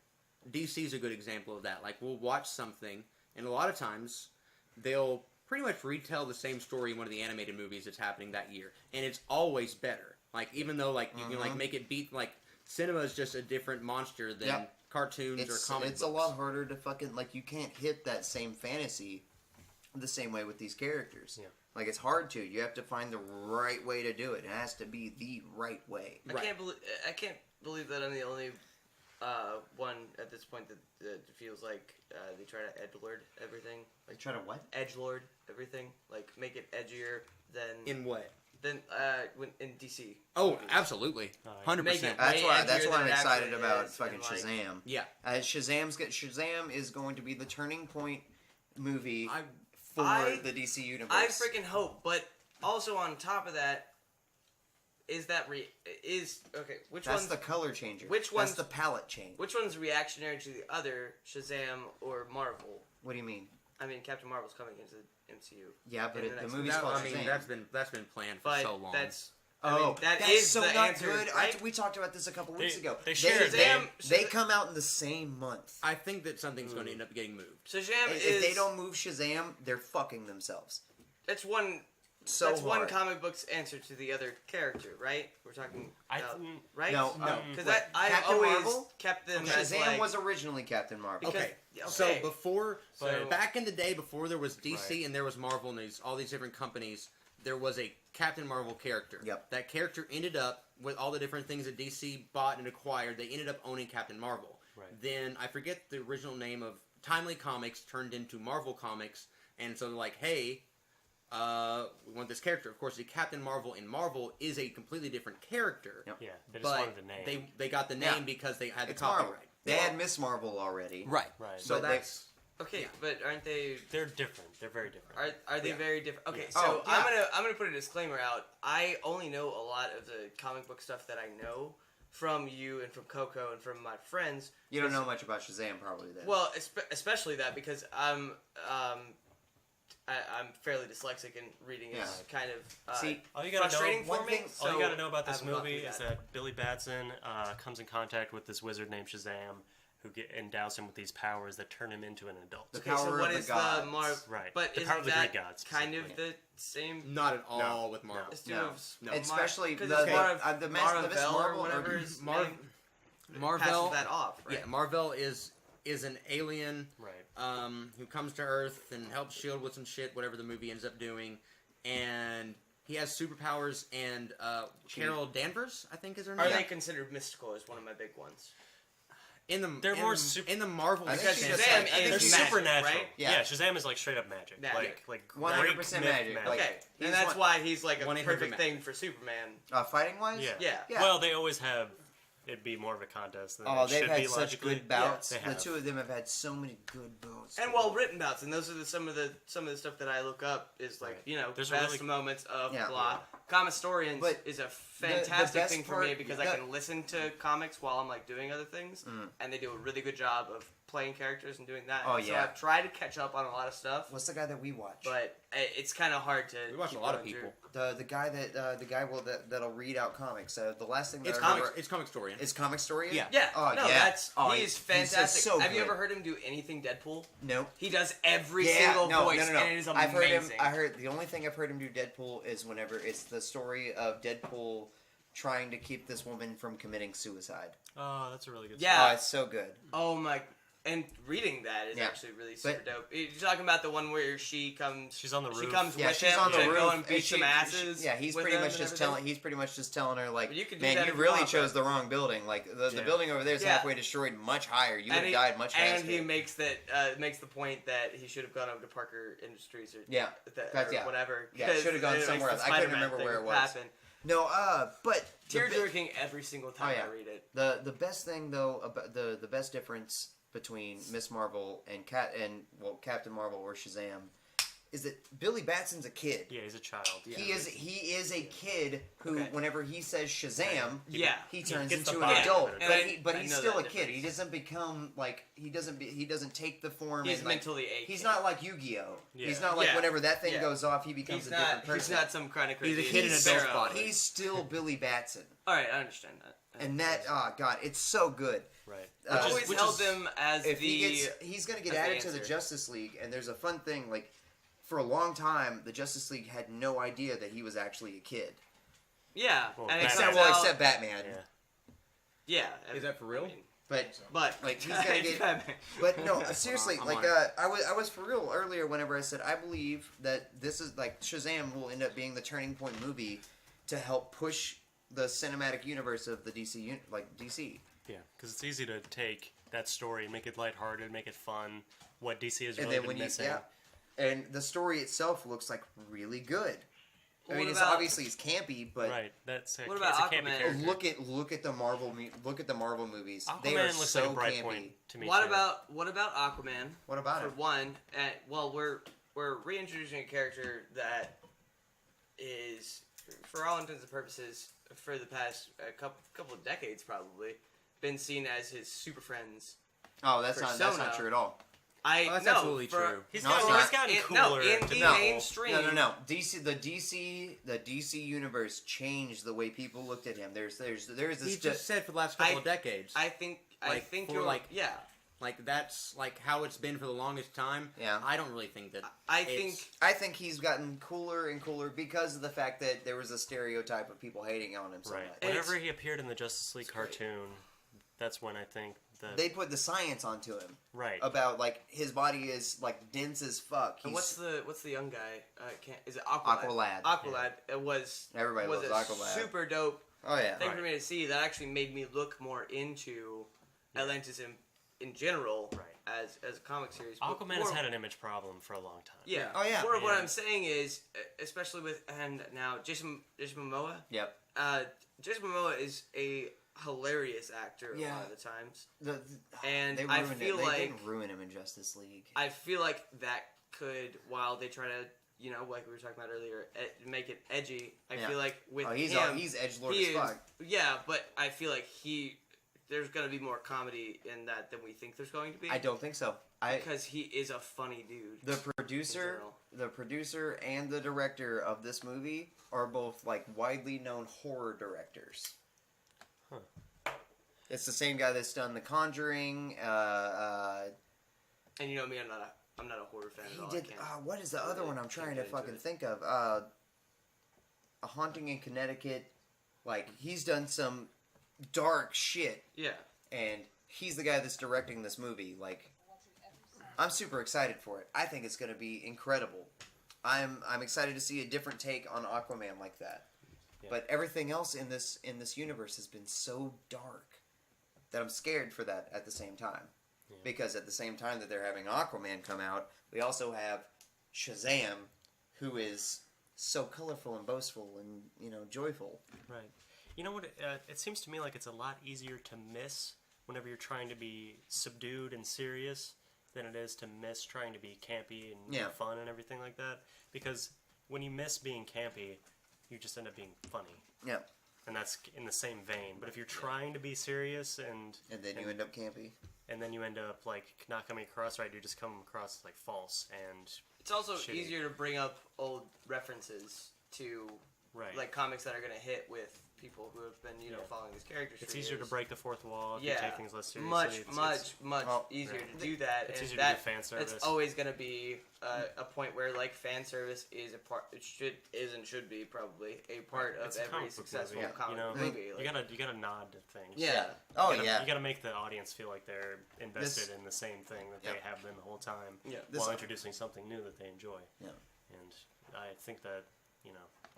DC's a good example of that. Like we'll watch something, and a lot of times they'll pretty much retell the same story in one of the animated movies that's happening that year, and it's always better. Like even though like you can like make it beat like cinema is just a different monster than Yep. cartoons or comic It's books. a lot harder to fucking like you can't hit that same fantasy the same way with these characters. Yeah. Like it's hard to. You have to find the right way to do it. It has to be the right way. I can't believe that I'm the only one at this point that feels like they try to edgelord everything. Like Try to what? edgelord everything, like make it edgier than In what? when in DC. Oh, movies. absolutely, Oh, yeah. 100%. Make it That's way why. edgier That's why than I'm it excited actually about is, fucking and, like, Shazam. Yeah, Shazam is going to be the turning point movie I for I- the DC universe. I freaking hope, but also on top of that, is okay? Which That's one's the color changer. which That's one's- the palette change. which one's reactionary to the other, Shazam or Marvel? What do you mean? I mean, Captain Marvel's coming into the MCU. Yeah, but In the the next movie's that, called I mean Shazam. that's been planned for But so long. that's That's is so the not answer, good. right? We talked about this a couple weeks ago. they shared They come out in the same month. I think that something's going to end up getting moved. Shazam If is they don't move Shazam, they're fucking themselves. that's one So that's one hard. comic book's answer to the other character, right? We're talking about, right? No, because Wait, I Captain always Marvel? kept them as Shazam like was originally Captain Marvel. Because- Okay. yeah, So okay. before, So- back in the day, before there was DC Right. and there was Marvel and all these different companies, there was a Captain Marvel character. Yep. That character ended up with all the different things that DC bought and acquired. They ended up owning Captain Marvel. Right. Then I forget the original name of Timely Comics turned into Marvel Comics, and so they're like, hey. We want this character. Of course, the Captain Marvel in Marvel is a completely different character. Yep. Yeah, they just But wanted the name. they got the name Yeah. because they had the It's Marvel. copyright. They had Miss Marvel already. Right. Right. So But they- that's okay, Yeah. but aren't they? They're different. They're very different. Are they Yeah. very different? Okay, Yeah. so Oh, yeah. I'm gonna put a disclaimer out. I only know a lot of the comic book stuff that I know from you and from Coco and from my friends. You don't know much about Shazam, probably, then. Well, especially that because I'm fairly dyslexic and reading is Yeah. kind of See, All you gotta frustrating know, for one me. thing- all you so gotta know about I this haven't gone movie through is that Billy Batson comes in contact with this wizard named Shazam, who endows him with these powers that turn him into an adult. The Okay, power so what of the is gods. Marvel? Right. But The isn't power of the that Greek gods, kind of specifically. the same? not at all with Marvel. It's No. No. Especially because the- it's the Miss Marvel or or whatever his Mar- name Marvel. passes that off, right? Yeah, Marvel is an alien Right. who comes to Earth and helps Shield with some shit, whatever the movie ends up doing, and he has superpowers. And Carol Danvers, I think, is her name. Are they considered mystical? Is one of my big ones. in the They're in more the, super- in the Marvel? I think Because she's sense, just Shazam like- I think They're is she's- magic, supernatural. right? Yeah. Yeah, Shazam is like straight up magic. Magic. Like 100% Greek myth magic. Like, Okay, he's and that's one- why he's like a 100% perfect magic. thing for Superman. Fighting wise? Yeah. Yeah. Well, they always have. It'd be more of a contest than Oh, it they've should had be such logically. good bouts. They The have. two of them have had so many good bouts. And well written bouts, and those are some of the stuff that I look up is like Right. There's a best really- moments of Yeah. blah. Comic Historians But is a fantastic best thing for me part- because the- I can listen to comics while I'm like doing other things, and they do a really good job of playing characters and doing that. Oh, So yeah. I've tried to catch up on a lot of stuff, What's the guy that we watch? but it's kind of hard to. We watch a keep lot of going people. through. The guy that'll read out comics. The last thing that It's I comic. remember It's comic story. is Comic Story. Yeah. Yeah, Oh, no, yeah. that's Oh, he's he's fantastic. so Have you good. ever heard him do anything Deadpool? Nope. He does every Yeah, single no, voice, no, no, no. and it is amazing. I've heard him. I heard the only thing I've heard him do Deadpool is whenever it's the story of Deadpool trying to keep this woman from committing suicide. Oh, that's a really good. Yeah. Oh, it's so good. Oh my! And reading that is Yeah. actually really super But- dope. You're talking about the one where she comes. She's on the She roof. comes Yeah, with she's him on the to roof. go and beat she- some asses. yeah, he's with pretty them much and just everything. telling. He's pretty much just telling her like, But you could do man, that you if you really want, chose but- the wrong building. Like the Yeah. building over there is Yeah. halfway destroyed, much higher. You would have he- died much faster. And he makes the point that he should have gone over to Parker Industries or Yeah. or Yeah. whatever. Yeah, it should have gone because it somewhere makes else. the I couldn't Spider-Man remember thing where it was. happen. No, but Tear jerking every single time Oh, yeah. I read it. The best thing though about the best difference between Miss Marvel and Captain Marvel or Shazam is that Billy Batson's a kid. Yeah, he's a child. Yeah. He is a kid who, whenever he says Shazam, Yeah. he turns gets into the an vibe. adult. And But I he's know still a that kid. difference. He doesn't become like he doesn't take the form. He's and, like, mentally a He's kid. not like Yu-Gi-Oh. Yeah. He's not like Yeah. whenever that thing Yeah. goes off, he becomes He's a different person. He's not some kind of crazy. He's a kid in a Pharaoh. adult's body. He's still Billy Batson, All right, I understand that. and that God, it's so good. Right. I've always which held is- him as If the. he's going to get as the added to the answer. Justice League, and there's a fun thing like. For a long time, the Justice League had no idea that he was actually a kid. Yeah, Well, and it Batman- comes out- Except Batman. Yeah. Yeah. Is that for real? But But Like, he's gonna get- Batman. But no, seriously, I'm like on it. I was for real earlier whenever I said I believe that this is like Shazam will end up being the turning point movie to help push the cinematic universe of the DC DC. Yeah, because it's easy to take that story and make it lighthearted, make it fun. What DC has And really then been when missing. and the story itself looks like really good. Well, I mean, what it's about- obviously it's campy, but Right. That's What it's about a campy Aquaman? character. look at the Marvel movies. Aquaman They are looks so like a bright campy. point to me. What too. about Aquaman? What about For it? one, well, we're reintroducing a character that is, for all intents and purposes, for the past couple of decades probably, been seen as his super friends. Oh, that's not Persona. true at all. I Oh, that's no, absolutely for- true. He's No, gotten, it's he's gotten in, cooler. no, in to the people. mainstream. No. The DC universe changed the way people looked at him. There's this. He just said for the last couple of decades. I think Like, for, you're like- yeah. Like that's like how it's been for the longest time. Yeah. I don't really think that. I think I think he's gotten cooler and cooler because of the fact that there was a stereotype of people hating on him so Right. much. Whenever he appeared in the Justice League cartoon, that's when I think that. They put the science onto him Right. about like his body is like dense as fuck. and He's, what's the young guy? Is it Aqualad? Aqualad. Aqualad. It was Everybody was loves a Aqualad. super dope oh yeah. thing for me to see. That actually made me look more into Atlantis in general as a comic series. But Aquaman has more- had an image problem for a long time. Yeah. Oh, yeah. More of what Yeah. I'm saying is, especially with and now Jason Momoa. Yep. Jason Momoa is a hilarious actor a Yeah. lot of the times. And And I feel they like didn't ruin him in Justice League. I feel like that could, while they try to, like we were talking about earlier, make it edgy. I Yeah. feel like with he's him, he's edgelord he as is- fuck. Yeah, but I feel like there's gonna be more comedy in that than we think there's going to be. I don't think so. because he is a funny dude. The producer and the director of this movie are both like widely known horror directors. Huh. It's the same guy that's done The Conjuring. And you know me, I'm not a horror fan at all. He did. I can't What is the really other one I'm trying to get into fucking it. think of? A Haunting in Connecticut. Like he's done some dark shit, Yeah. and he's the guy that's directing this movie. Like, I'm super excited for it. I think it's going to be incredible. I'm excited to see a different take on Aquaman like that. Yeah. But everything else in this universe has been so dark that I'm scared for that at the same time. Yeah. Because at the same time that they're having Aquaman come out, we also have Shazam, who is so colorful and boastful and joyful. Right. You know what? It seems to me like it's a lot easier to miss whenever you're trying to be subdued and serious than it is to miss trying to be campy and fun and everything like that. Because when you miss being campy, you just end up being funny. Yeah. And that's in the same vein. But if you're trying to be serious and then you end up campy. And then you end up like not coming across right, you just come across like false and It's also shitty. easier to bring up old references to like comics that are gonna hit with people who have been following these characters. It's for easier to years. break the fourth wall if you take things less seriously. Much easier to do that. It's and easier that, to do fan service. It's always gonna be a point where like fan service is a part. It should be probably a part of It's a every comic book successful movie. comic book movie. Like, you gotta nod to things. Yeah. Oh, you gotta, yeah. You gotta make the audience feel like they're invested in the same thing that they have been the whole time. Yeah. While introducing something new that they enjoy. Yeah. And I think that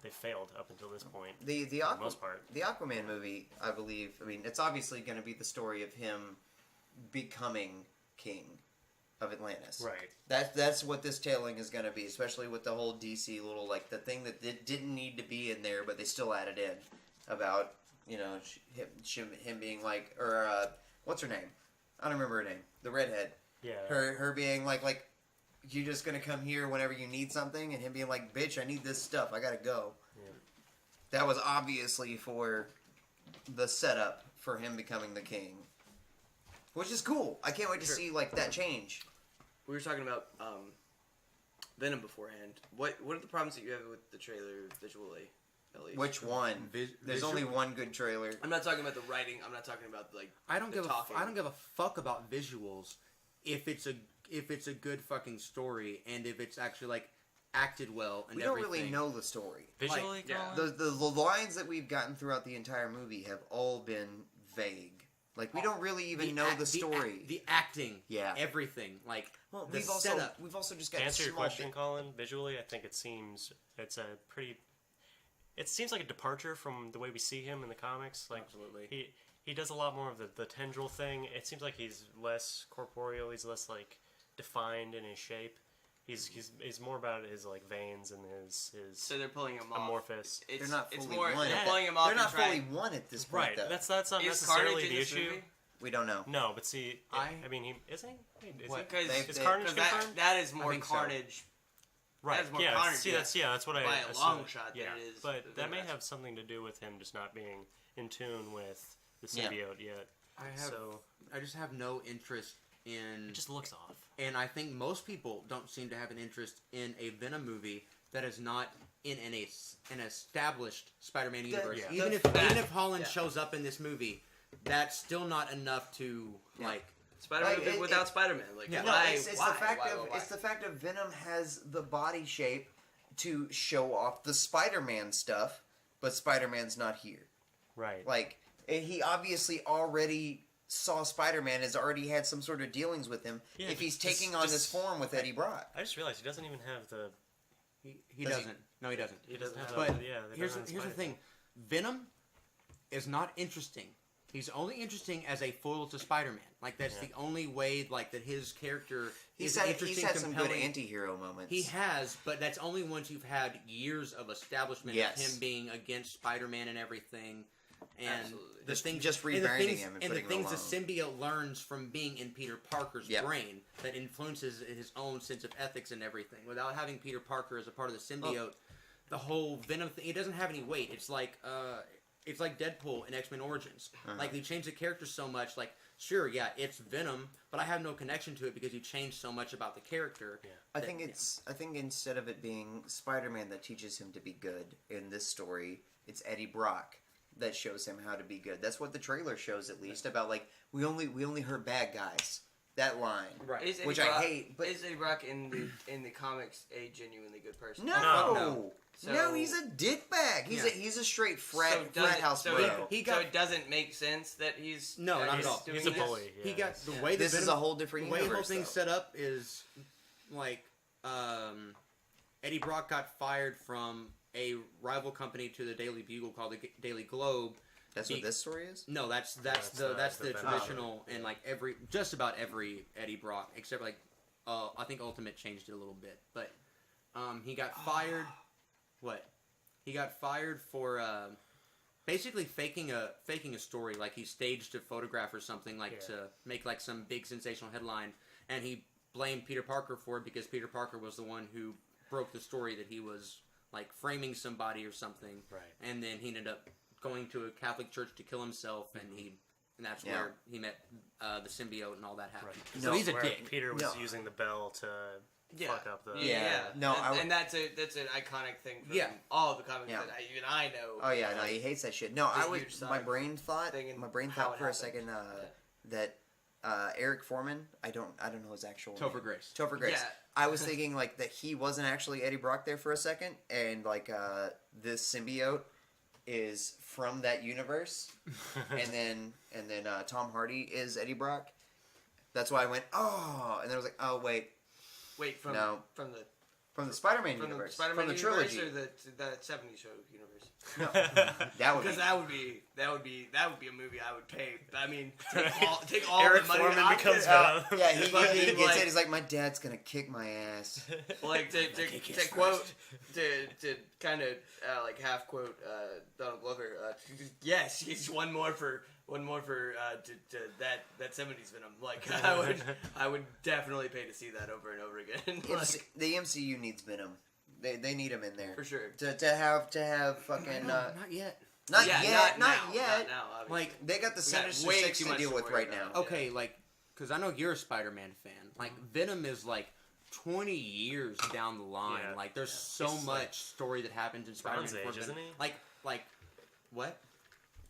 they failed up until this point. The for the most part. The Aquaman movie, I believe. I mean, it's obviously going to be the story of him becoming king of Atlantis. Right. That's what this tailing is going to be, especially with the whole DC little like the thing that didn't need to be in there, but they still added in about him being like, or what's her name? I don't remember her name. The redhead. Yeah. Her being like, you just gonna come here whenever you need something, and him being like, bitch, I need this stuff. I gotta go. Yeah. That was obviously for the setup for him becoming the king, which is cool. I can't wait to see like that change. We were talking about Venom beforehand. What are the problems that you have with the trailer visually, at least? Which one? There's only one good trailer. I'm not talking about the writing. I'm not talking about like I don't the give talking. I don't give a fuck about visuals if it's a good fucking story and if it's actually like acted well and We don't everything. really know the story. Visually, yeah. Colin? The lines that we've gotten throughout the entire movie have all been vague. Like we don't really even know the story. The acting, Yeah. everything, like Well, the setup. we've also just To got answer your small question, Colin, visually, I think it seems like a departure from the way we see him in the comics. Like, Absolutely. he does a lot more of the tendril thing. It seems like he's less corporeal. He's less like defined in his shape. He's more about his like veins and his So they're pulling him off. amorphous. They're not It's fully more. one. They're pulling him off. They're not and trying- fully one at this point. Right. Though. That's not Is Carnage necessarily in the this issue. movie? We don't know. No, but see, I mean, he isn't he? Wait, is What? he? Because Is Carnage that, confirmed? that is more think so. Carnage. Right. That's more Yeah. Carnage, See, yeah. that's what I By a assumed. long shot than Yeah. it is But the that may rest. have something to do with him just not being in tune with the Yeah. symbiote yet. I just have no interest in It just looks off. and I think most people don't seem to have an interest in a Venom movie that is not in an established Spider-Man universe. yeah. Even if Holland yeah. shows up in this movie, that's still not enough to like. Spider-Man Like, without Spider-Man. Like, Yeah. No, why? it's why? the fact Why? of Why? it's the fact of Venom has the body shape to show off the Spider-Man stuff, but Spider-Man's not here. Right. Like he obviously already saw Spider-Man, has already had some sort of dealings with him. Yeah, if he's just- taking on just- this form with Eddie Brock. I just realized he doesn't even have the. He Does he? doesn't. No, he doesn't. He doesn't have But the. Yeah. the here's Venom the Spider thing, Venom is not interesting. He's only interesting as a foil to Spider-Man. Like that's the only way like that his character He's is interesting. he's had some good compelling. anti-hero moments. He has, but that's only once you've had years of establishment Yes. of him being against Spider-Man and everything. And Absolutely. the Just- things, just and the rebranding things, him and and the putting him things the symbiote learns from being in Peter Parker's Yep. brain that influences his own sense of ethics and everything. Without having Peter Parker as a part of the symbiote, the whole Venom thing, it doesn't have any weight. It's like Deadpool in X-Men Origins. Like they changed the character so much. Like sure, yeah, it's Venom, but I have no connection to it because you changed so much about the character. Yeah. I think instead of it being Spider-Man that teaches him to be good in this story, it's Eddie Brock that shows him how to be good. That's what the trailer shows, at least, about like we only hurt bad guys. That line, Right. Is Eddie which Brock, I hate. But is Eddie Brock in the comics a genuinely good person? no, No. So- he's a dickbag. He's a straight frat does house so bro. he so got- it doesn't make sense that he's No, not at all. doing He's a this? bully. He yeah. got the way This the is Venom, a whole different the way the whole universe. thing's though. set up is like Eddie Brock got fired from a rival company to the Daily Bugle called the Daily Globe. That's what this story is. No, that's That's the the Venom. traditional and like just about every Eddie Brock except like I think Ultimate changed it a little bit, but he got fired. What? He got fired for basically faking a story, like he staged a photograph or something like Yeah. to make like some big sensational headline, and he blamed Peter Parker for it because Peter Parker was the one who broke the story that he was like framing somebody or something, Right. and then he ended up going to a Catholic church to kill himself, and that's Yeah. where he met the symbiote and all that happened. Right. So he's a Where dick. Peter was No. using the bell to fuck up the. Yeah. No, and that's an iconic thing from Yeah. all of the comics Yeah. that even I know. Oh yeah, no, he hates that shit. No, The huge my side brain thought thing and my brain how thought it for a happened. second that Eric Foreman, I don't know his actual Topher name. Grace. Topher Grace. Yeah. I was thinking like that he wasn't actually Eddie Brock there for a second, and like this symbiote is from that universe, and then Tom Hardy is Eddie Brock. That's why I went and then I was like, oh wait, Wait, from No. from the from the Spider-Man from the universe, Spider-Man from the universe trilogy. or the 70s show universe? No, that would Because be. that would be a movie I would pay. I mean, take all Eric the money. Foreman I'm becomes gonna- Venom. Yeah, he Fucking, gets like- it. He's like, my dad's gonna kick my ass. like to quote to kind of like half quote Donald Glover yes, he's one more for that 70s Venom. Like I would definitely pay to see that over and over again. Like, The MCU needs Venom. They need him in there for sure. to have fucking not yet. not Yeah, yet not not yet. now, obviously. Like, They got the We got Sinister way Six too to much deal to with worry right about. now. okay, like, because I know you're a Spider-Man fan. Like, Venom is like 20 years down the line. Yeah. Like, there's so He's, much like, story that happens in Spider-Man. Bronze before Age, isn't Venom. he? Like, what?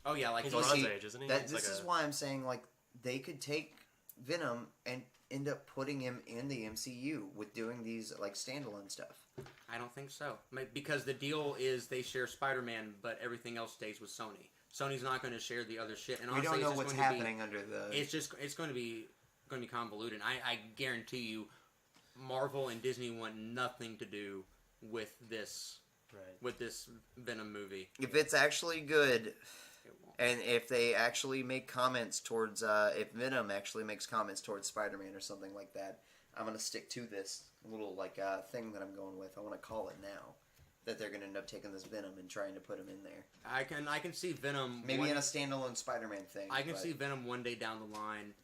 Oh yeah, like He's Well, Bronze see, Age, isn't he? That It's this like is a- why I'm saying like they could take Venom and end up putting him in the MCU with doing these like standalone stuff. I don't think so. Because the deal is they share Spider-Man, but everything else stays with Sony. Sony's not going to share the other shit. And We honestly, don't know it's what's just going to happening under the. it's going to be convoluted. I guarantee you, Marvel and Disney want nothing to do with this Venom movie. If it's actually good, It won't. and if they actually make comments towards, if Venom actually makes comments towards Spider-Man or something like that, I'm gonna stick to this little like thing that I'm going with. I want to call it now. That they're gonna end up taking this Venom and trying to put him in there. I can see Venom Maybe in a standalone Spider-Man thing. I can but- see Venom one day down the line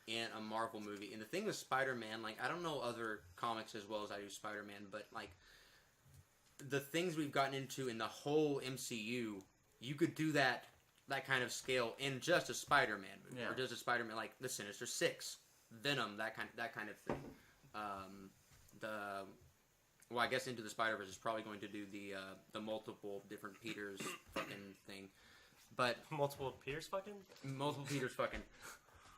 in a Marvel movie. And the thing with Spider-Man, like, I don't know other comics as well as I do Spider-Man, but like the things we've gotten into in the whole MCU, you could do that kind of scale in just a Spider-Man movie, Yeah. or just a Spider-Man like the Sinister Six, Venom, that kind of thing. Well, I guess Into the Spider-Verse is probably going to do the multiple different Peters fucking thing, but multiple Peters fucking. multiple Peters fucking.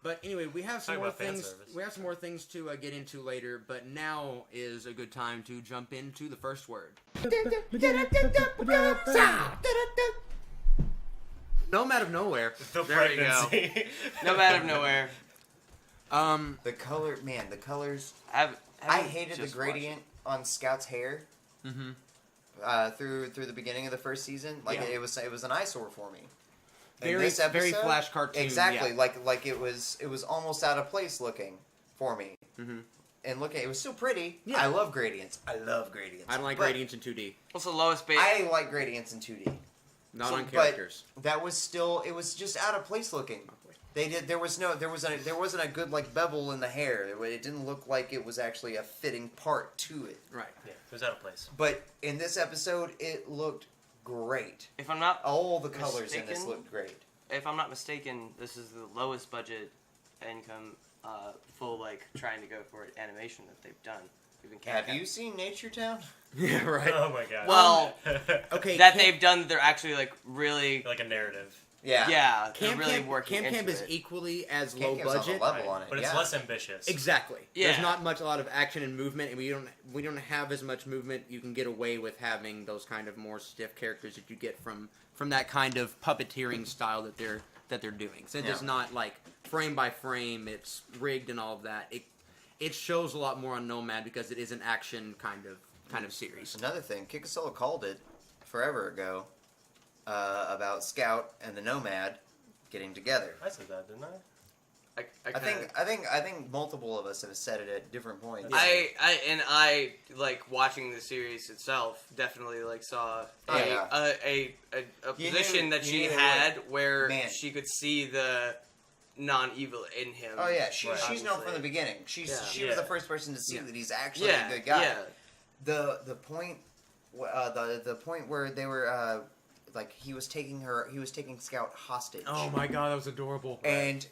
But anyway, we have some Talking more about fan things. service. We have some more things to get into later, but now is a good time to jump into the first word. Nomad of Nowhere. The There we go. pregnancy. Nomad of Nowhere. The color, man, the colors. I hated the gradient on Scout's hair. Mhm. Through the beginning of the first season, like Yeah. it was an eyesore for me. In Very this episode, very Flash cartoon. Exactly, Yeah. like it was almost out of place looking for me. Mhm. And looking, it was still pretty. Yeah. I love gradients. I love gradients. I don't like But gradients in 2D. What's the lowest base? I like gradients in 2D. Not So- on but- characters. That was still, it was just out of place looking. There wasn't a good like bevel in the hair. It didn't look like it was actually a fitting part to it. Right. Yeah, it was out of place. But in this episode, it looked great. If I'm not All the colors in this Mistaken? looked great. if I'm not mistaken, this is the lowest budget income full like trying to go for it animation that they've done. Even Have you seen Nature Town? Yeah. Right. Oh my god. Well, Okay. that Camp- they've done, they're actually like really, like a narrative, Yeah. yeah, they're Camp really Camp, working Camp Camp into is it. equally as Camp low Camp's on the budget. level on it, but it's yeah. less ambitious. Exactly. Yeah. There's not a lot of action and movement, and we don't have as much movement. You can get away with having those kind of more stiff characters that you get from that kind of puppeteering style that they're doing. So it's Yeah. not like frame by frame. It's rigged and all of that. It shows a lot more on Nomad because it is an action kind of series. Another thing, Kickasola called it forever ago about Scout and the Nomad getting together. I said that, didn't I? I think multiple of us have said it at different points. I like watching the series itself. Definitely like saw Oh, yeah. a You position knew- that you she knew had where Man. she could see the non-evil in him. Oh yeah, she's obviously. known from the beginning. She Yeah. was the first person to see Yeah. that he's actually Yeah, a good guy. yeah. The point, the point where they were like he was taking Scout hostage. Oh my god, that was adorable. And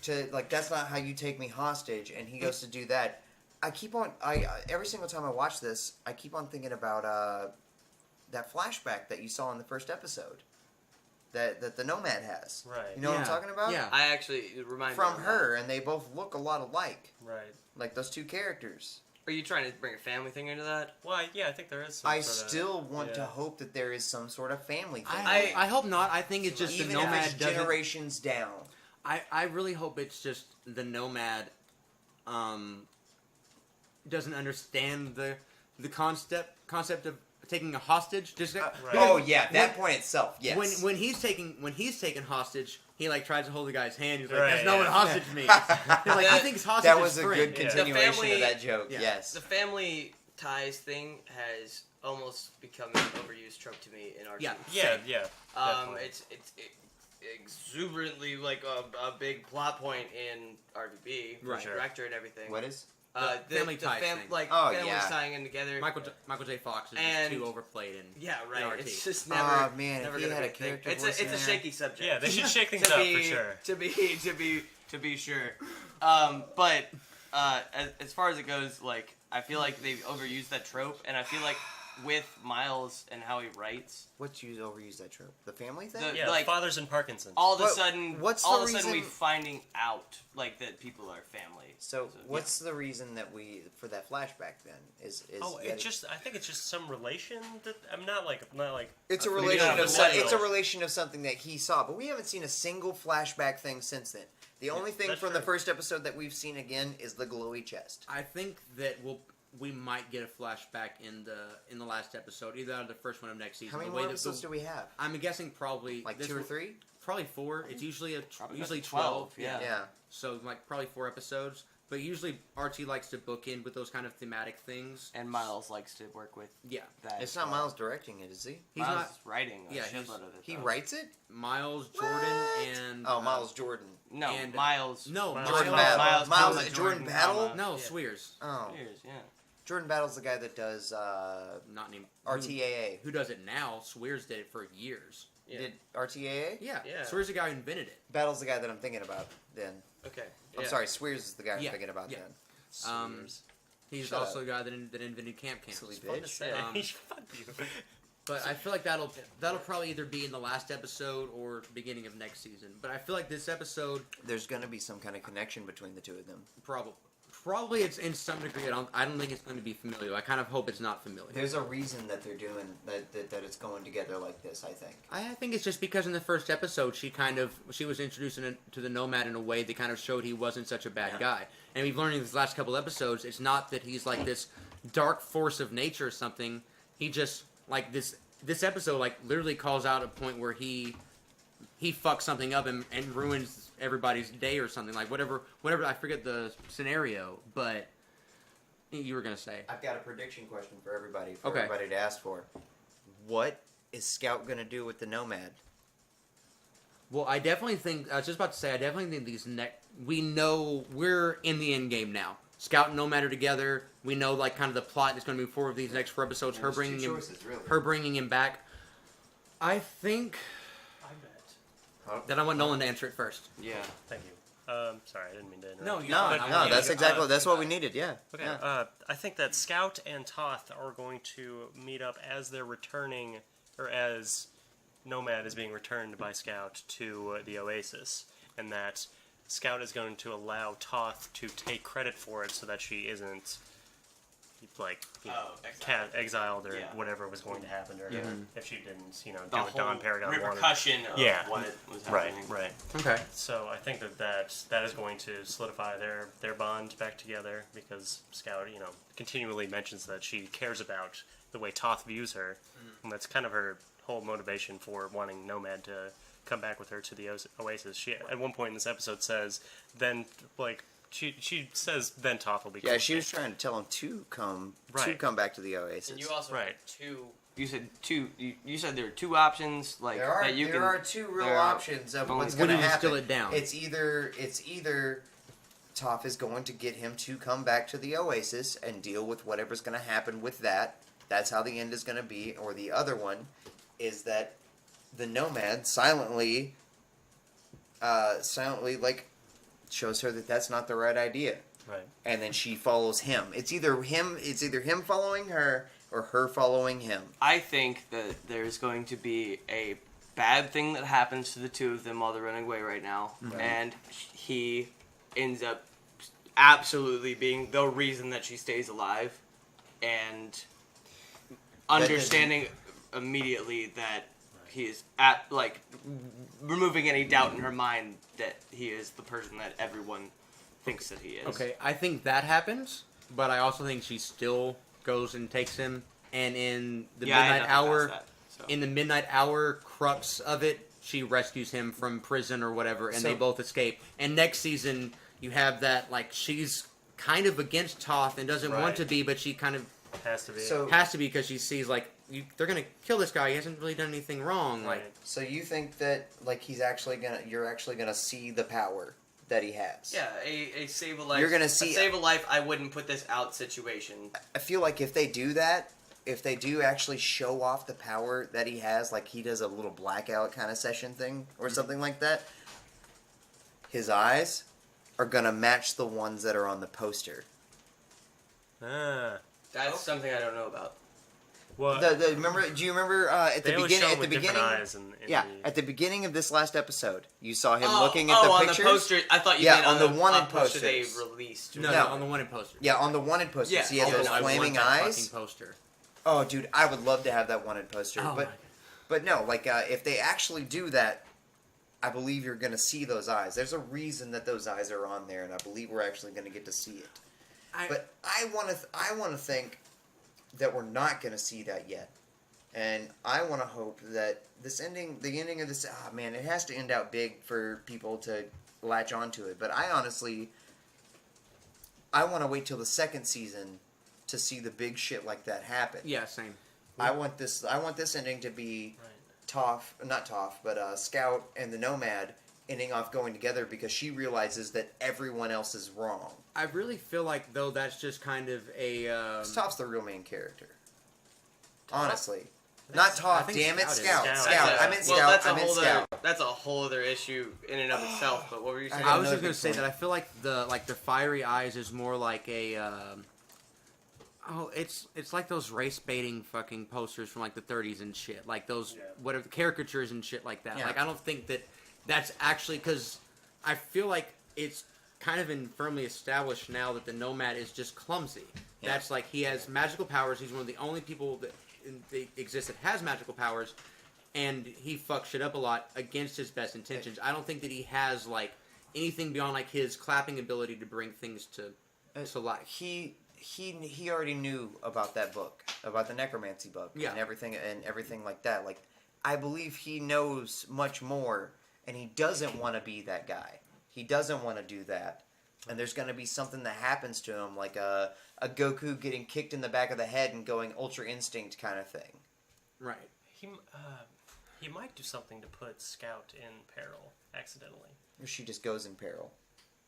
to like that's not how you take me hostage, and he goes to do that. I every single time I watch this, I keep on thinking about that flashback that you saw in the first episode that the Nomad has. Right. You know what I'm Yeah, talking about? yeah. I actually it reminded me From of her, and they both look a lot alike, Right. like those two characters. that. Are you trying to bring a family thing into that? Well, yeah, I think there is. Some I sort of- still want to yeah. hope that there is some sort of family thing. I hope not. I think it's just even the Nomad if it's doesn't. generations down. I really hope it's just the Nomad doesn't understand the concept of taking a hostage. Just Right. Oh yeah, that point itself. Yes. when he's taken hostage, he like tries to hold the guy's hand. He's like, Right, "That's not what yeah. hostage means." He's like, "He thinks hostage that is was a friend." good Yeah. continuation The family- of that joke. Yeah. Yes. The family ties thing has almost become an overused trope to me in our Yeah. Yeah, yeah. Definitely. it's exuberantly like a big plot point in RVB, Right. Sure. director and everything. What is? The family ties thing. like Oh, families yeah. tying in together. Michael J. Fox is And- too overplayed in Yeah, right. RT. It's just never. Oh, man, if never he gonna had be a thing. character It's voice a in there. shaky subject. Yeah, they should shake things to up be, for sure. To be sure. But as far as it goes, like I feel like they've overused that trope, and I feel like with Miles and how he writes, What's you overuse that trope? The family thing? The- Yeah, like- fathers and Parkinson's. all of a What- sudden, what's all the of a sudden we reason- finding out like that people are family. So what's the reason that we for that flashback then? Is Oh, that I think it's just some relation that I'm not like it's a maybe relation not of millennial. it's a relation of something that he saw, but we haven't seen a single flashback thing since then. The only thing that's from the true. first episode that we've seen again is the glowy chest. I think that we might get a flashback in the last episode, either out of the first one of next season. How many the way more that episodes do we have? I'm guessing probably Like this 2 or will- 3? Probably 4. It's usually Probably usually 12, 12. yeah. Yeah. So like probably 4 episodes. But usually RT likes to book in with those kind of thematic things. And Miles likes to work with Yeah, that. It's not Miles directing it, is he? he's Miles not is writing. A yeah, shitload of it. He though. writes it? Miles, Jordan, and Oh, Miles Jordan. No, and- Miles. No, Miles- Jordan Miles- Battle. Miles, Miles Jordan Battle? No, Yeah. Swears. Oh. Years, yeah. Jordan Battle's the guy that does Not named RTAA. Who does it now? Swears did it for years. Yeah. Did RTAA? Yeah, Yeah. Swears the guy who invented it. Battle's the guy that I'm thinking about then. Okay. I'm yeah. sorry, Swears is the guy I'm Yeah, thinking about yeah. then. He's Shut also up. the guy that invented camp camps. Silly fun to bitch. say. Um, Fuck you. But I feel like that'll probably either be in the last episode or beginning of next season. But I feel like this episode There's going to be some kind of connection between the two of them. probably it's in some degree. I don't think it's going to be familiar. I kind of hope it's not familiar. There's a reason that they're doing that it's going together like this, I think. I think it's just because in the first episode she was introduced to the Nomad in a way that kind of showed he wasn't such a bad guy. And we've learned in these last couple episodes, it's not that he's like this dark force of nature or something. He just like this episode like literally calls out a point where he fucks something up and ruins everybody's day or something, like whatever I forget the scenario, but you were gonna say. I've got a prediction question for everybody, Okay. everybody to ask for. What is Scout going to do with the Nomad? Well, I definitely think I was just about to say I definitely think these we know we're in the end game now. Scout and Nomad are together. We know like kind of the plot that's going to move forward with these next 4 episodes. Her bringing him back. I think I bet. that I want Nolan to answer it first. Yeah. Thank you. Sorry, I didn't mean to interrupt. No, you're No, fine. no, I- that's yeah, exactly that's what we needed. Yeah. Okay, Yeah. I think that Scout and Toth are going to meet up as they're returning, or as Nomad is being returned by Scout to the Oasis, and that Scout is going to allow Toth to take credit for it so that she isn't, like, exiled or Yeah. whatever was going to happen to her Yeah. if she didn't, do The what Don whole Paragon wanted. repercussion of Yeah. what was Right, happening. right. Okay. So I think that is going to solidify their bond back together because Scout, continually mentions that she cares about the way Toth views her, and that's kind of her whole motivation for wanting Nomad to come back with her to the Oasis. She at one point in this episode says, then like she says then Toth will be Yeah, cool. she was trying to tell him to come Right. back to the Oasis. And you also Right. had two. You said two. You said there were two options. Like that you there can. are two real there are options of only- what's What going do to you happen. distill it down? It's either Toph is going to get him to come back to the Oasis and deal with whatever's going to happen with that. That's how the end is going to be. Or the other one is that the Nomad silently like shows her that that's not the right idea, Right. and then she follows him. It's either him following her or her following him. I think that there's going to be a bad thing that happens to the two of them while they're running away right now, and he ends up absolutely being the reason that she stays alive, and understanding immediately that he is removing any doubt in her mind that he is the person that everyone thinks that he is. Okay, I think that happens, but I also think she still goes and takes him, and in the Yeah, I had midnight nothing hour, past that, so. in the midnight hour crux of it, she rescues him from prison or whatever, and So- they both escape. And next season, you have that like she's kind of against Toth and doesn't want Right. to be, but she kind of Has to be. So, Has to be because she sees like they're gonna kill this guy. He hasn't really done anything wrong. Like, Right. so you think that like you're actually gonna see the power that he has? Yeah, a save a life. You're gonna see- a save a life. I wouldn't put this out situation. I feel like if they do that, if they do actually show off the power that he has, like he does a little blackout kind of session thing or something like that, his eyes are gonna match the ones that are on the poster. Ah. That's something I don't know about. Well, Remember? Do you remember at the they always beginning? show At him the with different beginning, eyes in yeah, the... at the beginning of this last episode, you saw him Oh, looking at the on pictures. the poster. I thought you Yeah, meant on the wanted poster they posters. released. no, No. on the wanted poster. Yeah, on the wanted posters, Yeah. he had Oh, those I want flaming that eyes. fucking poster. Oh, dude, I would love to have that wanted poster, Oh, my but God. but no, like if they actually do that, I believe you're gonna see those eyes. There's a reason that those eyes are on there, and I believe we're actually gonna get to see it. But I want to think that we're not gonna see that yet, and I want to hope that the ending of this, man, it has to end out big for people to latch onto it. But I honestly, I want to wait till the second season to see the big shit like that happen. Yeah, same. I want this ending to be Scout and the Nomad ending off going together because she realizes that everyone else is wrong. I really feel like though that's just kind of a. 'Cause Toph's the real main character. Honestly. I Not Toph, think damn it, Scout Scout. is. Scout. I meant Scout. Well, that's a I meant whole Scout. that's a whole other issue in and of itself. But what were you saying? I was another just gonna big say point. that I feel like the fiery eyes is more like a. It's like those race baiting fucking posters from like the 30s and shit, like those whatever caricatures and shit like that. Yeah. Like I don't think that that's actually because I feel like it's kind of been firmly established now that the Nomad is just clumsy. Yeah. That's like he has magical powers. He's one of the only people that exists that has magical powers, and he fucks shit up a lot against his best intentions. I don't think that he has like anything beyond like his clapping ability to bring things to life. He already knew about that book, about the necromancy book, Yeah. and everything like that. Like, I believe he knows much more, and he doesn't want to be that guy. He doesn't want to do that, and there's going to be something that happens to him, like a Goku getting kicked in the back of the head and going Ultra Instinct kind of thing. Right. He might do something to put Scout in peril accidentally. Or she just goes in peril,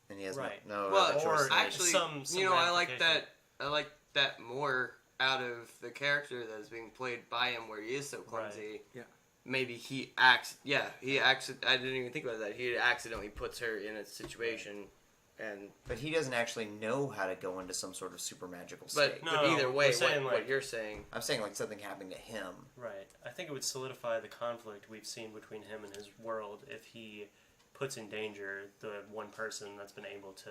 and he has Right. no Well, other choice. or actually, some I like ramification. that. I like that more out of the character that is being played by him, where he is so clumsy. Right. Yeah. Maybe he acts. Yeah, he acts. I didn't even think about that. He accidentally puts her in a situation, and But he doesn't actually know how to go into some sort of super magical but, state. No, but either way, we're saying, what like- you're saying. I'm saying like something happened to him. Right. I think it would solidify the conflict we've seen between him and his world if he puts in danger the one person that's been able to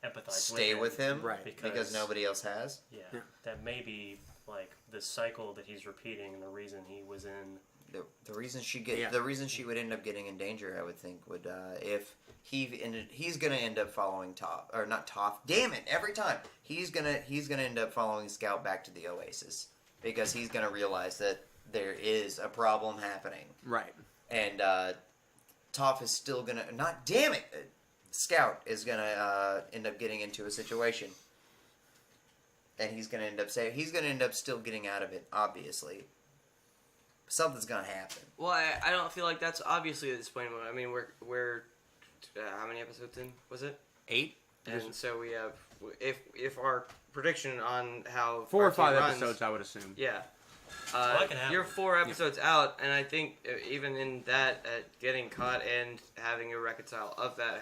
empathize Stay with him, Right. Because nobody else has. Yeah, Yeah. that may be like the cycle that he's repeating and the reason he was in. The reason Yeah. the reason she would end up getting in danger, I would think, would if he's gonna end up following Toph, or not Toph. Damn it! Every time he's gonna end up following Scout back to the Oasis because he's gonna realize that there is a problem happening, Right. and Toph is still gonna not. Damn it! Scout is gonna end up getting into a situation, and he's gonna end up still getting out of it. Obviously, something's gonna happen. Well, I don't feel like that's obviously at this point. I mean, we're how many episodes in was it? 8. And so we have if our prediction on how 4 or our team 5 runs, episodes, I would assume. Yeah. that can happen. You're 4 episodes out, and I think even in that, getting caught and having a reconcile of that,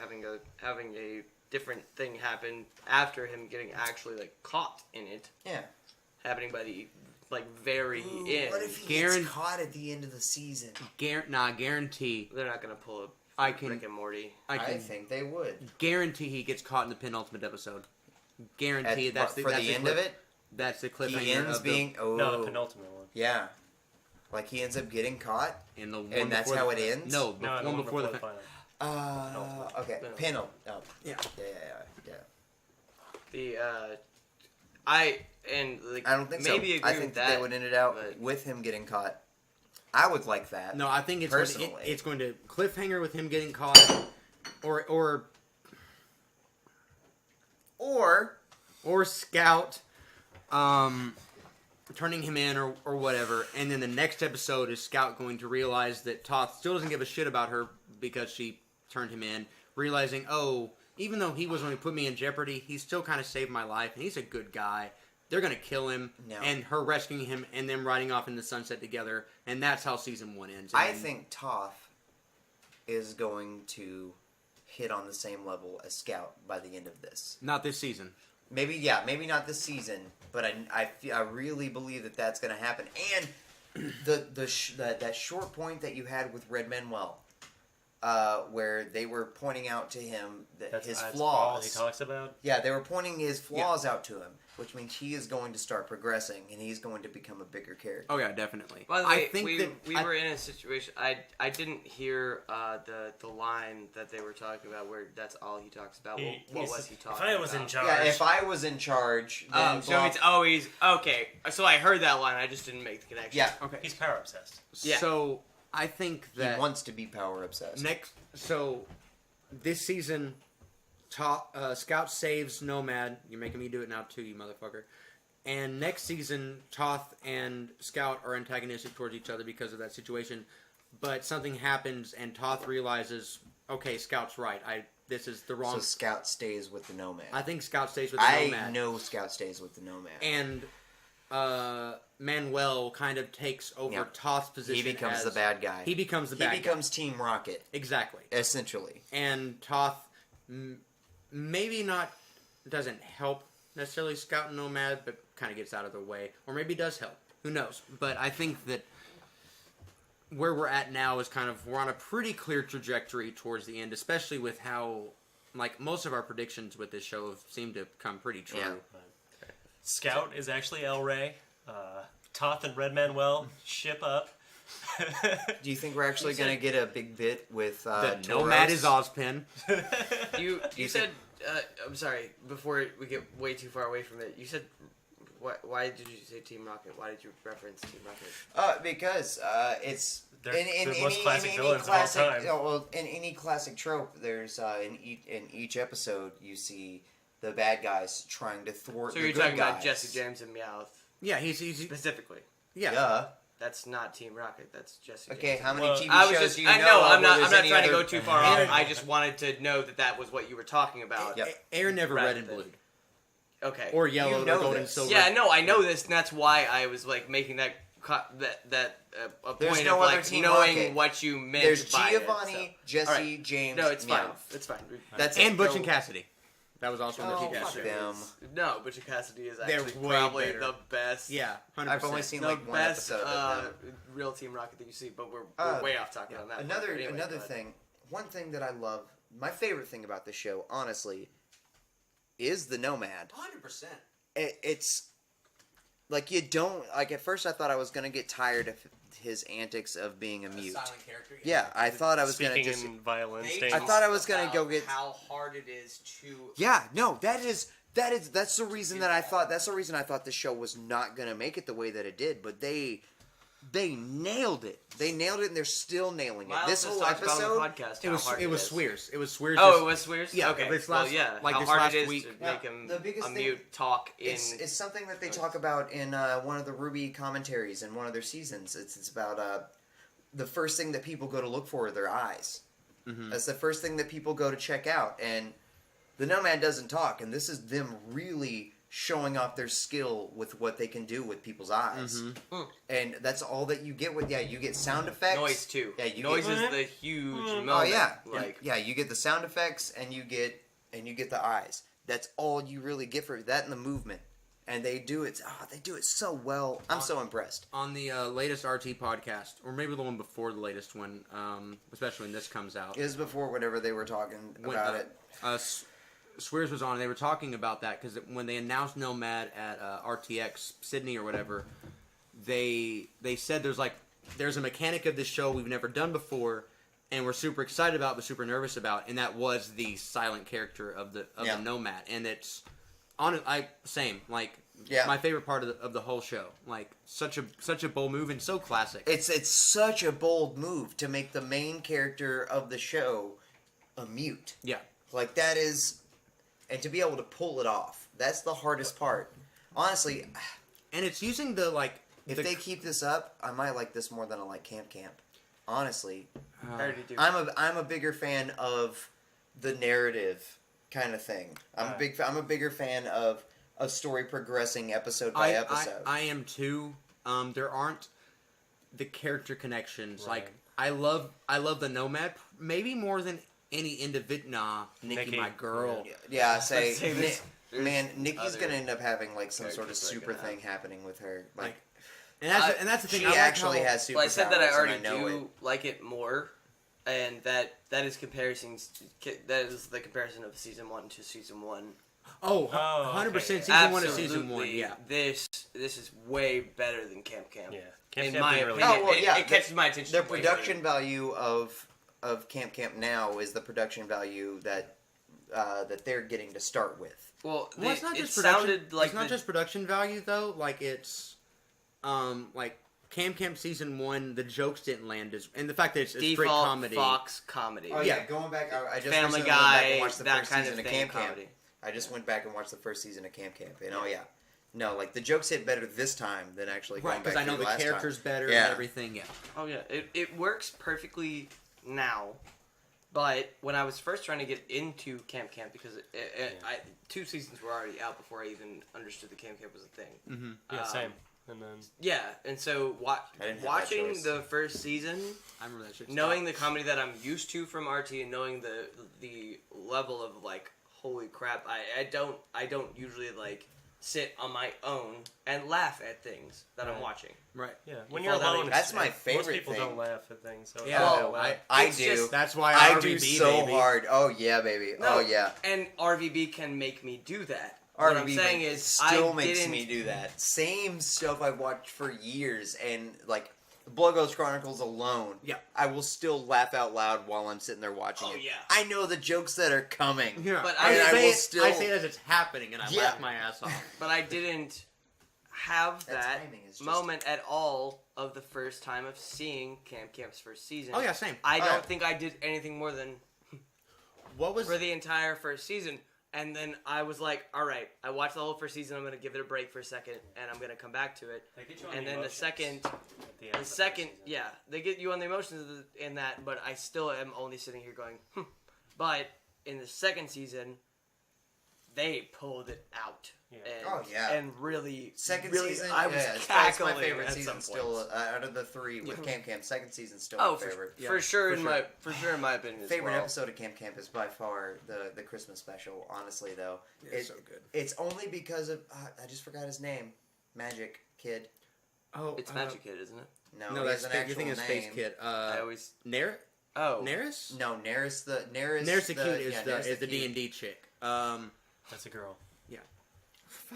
having a different thing happen after him getting actually like caught in it, Yeah. happening by the very end. What if he Guaran- gets caught at the end of the season? Guarantee. They're not gonna pull a I can- Rick and Morty. I I can think they would. guarantee he gets caught in the penultimate episode. Guarantee that's the for that's the end of cliff- it. That's the cliffhanger. He ends of being No, the penultimate one. yeah, like he ends up getting caught. in the one And that's before how the- it ends? No, the No, one the one before the. final. Okay, No. Penal. Oh, Yeah. yeah. The I don't think maybe so. agree I think with that that. they would end it out but- with him getting caught. I would like that. No, I think it's Personally. it's going to cliffhanger with him getting caught, or Or Scout, turning him in or whatever, and then the next episode is Scout going to realize that Toth still doesn't give a shit about her because she turned him in, realizing, oh, even though he was when he put me in jeopardy, he still kind of saved my life, and he's a good guy. They're going to kill him, and her rescuing him, and them riding off into the sunset together, and that's how season 1 ends. I think Toth is going to hit on the same level as Scout by the end of this. Not this season. Maybe not this season, but I really believe that that's going to happen. And that short point that you had with Red Manuel, where they were pointing out to him that his flaws. All he talks about. Yeah, they were pointing his flaws out to him, which means he is going to start progressing and he's going to become a bigger character. Oh yeah, definitely. By the way, we were in a situation. I didn't hear the line that they were talking about where that's all he talks about. What was he talking about? If I was in charge. Yeah, if I was in charge, then so it's always okay. So I heard that line. I just didn't make the connection. Yeah, Okay. He's power obsessed. Yeah. So I think that he wants to be power obsessed. So this season, Scout saves Nomad. You're making me do it now too, you motherfucker. And next season, Toth and Scout are antagonistic towards each other because of that situation. But something happens, and Toth realizes, okay, Scout's right. This is the wrong. So Scout stays with the Nomad. I think Scout stays with the Nomad. I know Scout stays with the Nomad. And Manuel kind of takes over Toth's position. He becomes the bad guy. He becomes the bad guy. He becomes Team Rocket. Exactly. Essentially. And Toth maybe not doesn't help necessarily Scout and Nomad, but kind of gets out of the way. Or maybe does help. Who knows? But I think that where we're at now is kind of, we're on a pretty clear trajectory towards the end, especially with how, like, most of our predictions with this show have seemed to come pretty true. Yeah. Scout is actually El Rey. Toth and Red Manuel ship up. Do you think we're actually going to get a big bit with The Tauros? Nomad is Ozpin. You said I'm sorry. Before we get way too far away from it, you said why did you say Team Rocket? Why did you reference Team Rocket? Because it's They're in the most any classic villains of all classic, time. well, in any classic trope, there's in each episode you see the bad guys trying to thwart So the you're good talking guys. about Jesse James and Meowth Yeah, he's specifically. yeah. Yeah. That's not Team Rocket. That's Jesse. Okay, James. how many Well, TV I was shows just. do you I know? know. of I'm where not. there's I'm not any trying to other- go too far off. Aaron- I just wanted to know that was what you were talking about. Yep. Aaron never Rather red and than- blue. Okay. Or yellow You know or gold and this. silver. Yeah, no, I know this, and that's why I was like making that a There's point no of other like Team knowing Rocket. what you meant There's by Giovanni, it, so. Jesse, Alright. James. No, it's fine. Meowth. It's fine. That's And it. Butch No- and Cassidy. That was also on the Oh, TCAS fuck show. them. No, Butch and Cassidy is They're actually way probably better. the best. Yeah, 100%. I've only seen The like one best episode of them. real Team Rocket that you see, but we're Uh, way off topic on that. Another But anyway, another go ahead. thing, one thing that I love, my favorite thing about the show, honestly, is the Nomad. 100%. It's like you don't like. At first, I thought I was gonna get tired of his antics of being a mute. Silent character. Yeah, I thought I was Speaking gonna just. in violin They stains. I thought I was gonna about go get- how hard it is to. Yeah, no, that's the reason that I thought the show was not gonna make it the way that it did. But they nailed it. They nailed it, and they're still nailing it. Miles This has whole talked about on episode. the podcast It how was hard Swears. is. It was Swears. Oh, just- it was Swears? Yeah, Okay. this Well, last- yeah. like how this hard last it is week. to Yeah, make him the biggest a thing- mute talk in. It's something that they talk about in one of the Ruby commentaries in one of their seasons. It's about the first thing that people go to look for are their eyes. Mhm. That's the first thing that people go to check out. And the Nomad doesn't talk, and this is them really showing off their skill with what they can do with people's eyes. Mhm. And that's all that you get with, you get sound effects. Noise too. Yeah, you Noise get, is the huge moment. Oh yeah, Like yeah, you get the sound effects and you get the eyes. That's all you really get for that and the movement. And they do it. They do it so well. I'm so impressed. On the latest RT podcast, or maybe the one before the latest one, especially when this comes out. It was before whatever they were talking When, about it. Swears was on, and they were talking about that because when they announced Nomad at RTX Sydney or whatever, they said there's a mechanic of this show we've never done before, and we're super excited about but super nervous about, and that was the silent character of the Nomad, and it's my favorite part of the whole show, like such a bold move and so classic. It's such a bold move to make the main character of the show a mute. Yeah. Like that is, and to be able to pull it off, that's the hardest part. Honestly, and it's using the like. If they keep this up, I might like this more than I like Camp Camp. Honestly, I already do. I'm a bigger fan of the narrative kind of thing. I'm a bigger fan of a story progressing episode by episode. I am too. There aren't the character connections. Right. Like I love the Nomad maybe more than any individual. Nah, Nikki, my girl. Yeah, I say, Let's say there's Nikki's other gonna end up having like some sort of characters that are super gonna thing happening with her. Like, And that's the thing. she I like actually how- has superpowers. Well, I said that I already and I know do like it more, and that is comparisons. That is the comparison of season 1 to season 1. Oh, Oh, 100% okay. season 1 to season 1. Absolutely. Yeah. This is way better than Camp Camp. Yeah. Camp In Camp my did really opinion, good. Oh, well, yeah, it catches my attention. The way production value of Camp Camp now is the production value that they're getting to start with. Well, Well, it's not it just production. sounded like it's not just production value though. Like it's, like Camp Camp season 1, the jokes didn't land as, and the fact that it's straight default comedy. Fox comedy. Oh Yeah. yeah, going back, I just Family recently went back and Guy, watched the that first kind season of of thing. Camp Camp. Comedy. I just went back and watched the first season of Camp Camp, and oh yeah, no, like the jokes hit better this time than actually going Right, back because I know to the last characters time. better Yeah. and everything. Yeah. Oh yeah, it works perfectly now, but when I was first trying to get into Camp Camp, because 2 seasons were already out before I even understood that Camp Camp was a thing. Mm-hmm. Yeah, same. And then Yeah, and so I didn't have that watching choice. the first season, I remember that shit. knowing the comedy that I'm used to from RT, and knowing the level of like, holy crap, I don't usually like sit on my own and laugh at things that I'm Right. watching. Right. yeah, when You you're fall down alone, in- That's my most favorite people thing. don't laugh at things. So Yeah. Well, I It's do. just- That's why I RVB, do so baby. hard. Oh yeah, baby. No, Oh yeah. And RVB can make me do that. What I'm RVB saying is, still I makes didn't. me do that. Same stuff I've watched for years, and like the Blood Ghost Chronicles alone. Yeah. I will still laugh out loud while I'm sitting there watching Oh, it. yeah. I know the jokes that are coming. Yeah. But I, I say will it, still- I say it as it's happening, and I Yeah. laugh my ass off. But I didn't have That that timing is just- moment at all of the first time of seeing Camp Camp's first season. Oh yeah, same. I don't Alright. think I did anything more than What was for the entire first season. And then I was like, all right, I watched the whole first season. I'm going to give it a break for a second, and I'm going to come back to it. They get you on And the then the emotions second, at the end of the the second, first season. yeah, they get you on the emotions in that, but I still am only sitting here going, But in the second season, they pulled it out. Yeah. And, Oh, yeah. And really, Second really, season, I was that's cackling my favorite at season some still. points. Out of the 3 with Camp Camp, second season still Oh, my favorite. Yeah, for sure, for in sure. my opinion, as Favorite well. episode of Camp Camp is by far the Christmas special. Honestly, though, Yeah, it's so good. It's only because of I just forgot his name, Magic Kid. Oh, It's Magic Kid, isn't it? No, No, he that's has an you think actual it's Space name. Kid. I always. Oh. Neris? No, Neris the Neris the Cute is Neris the Cute, D&D chick. That's a girl.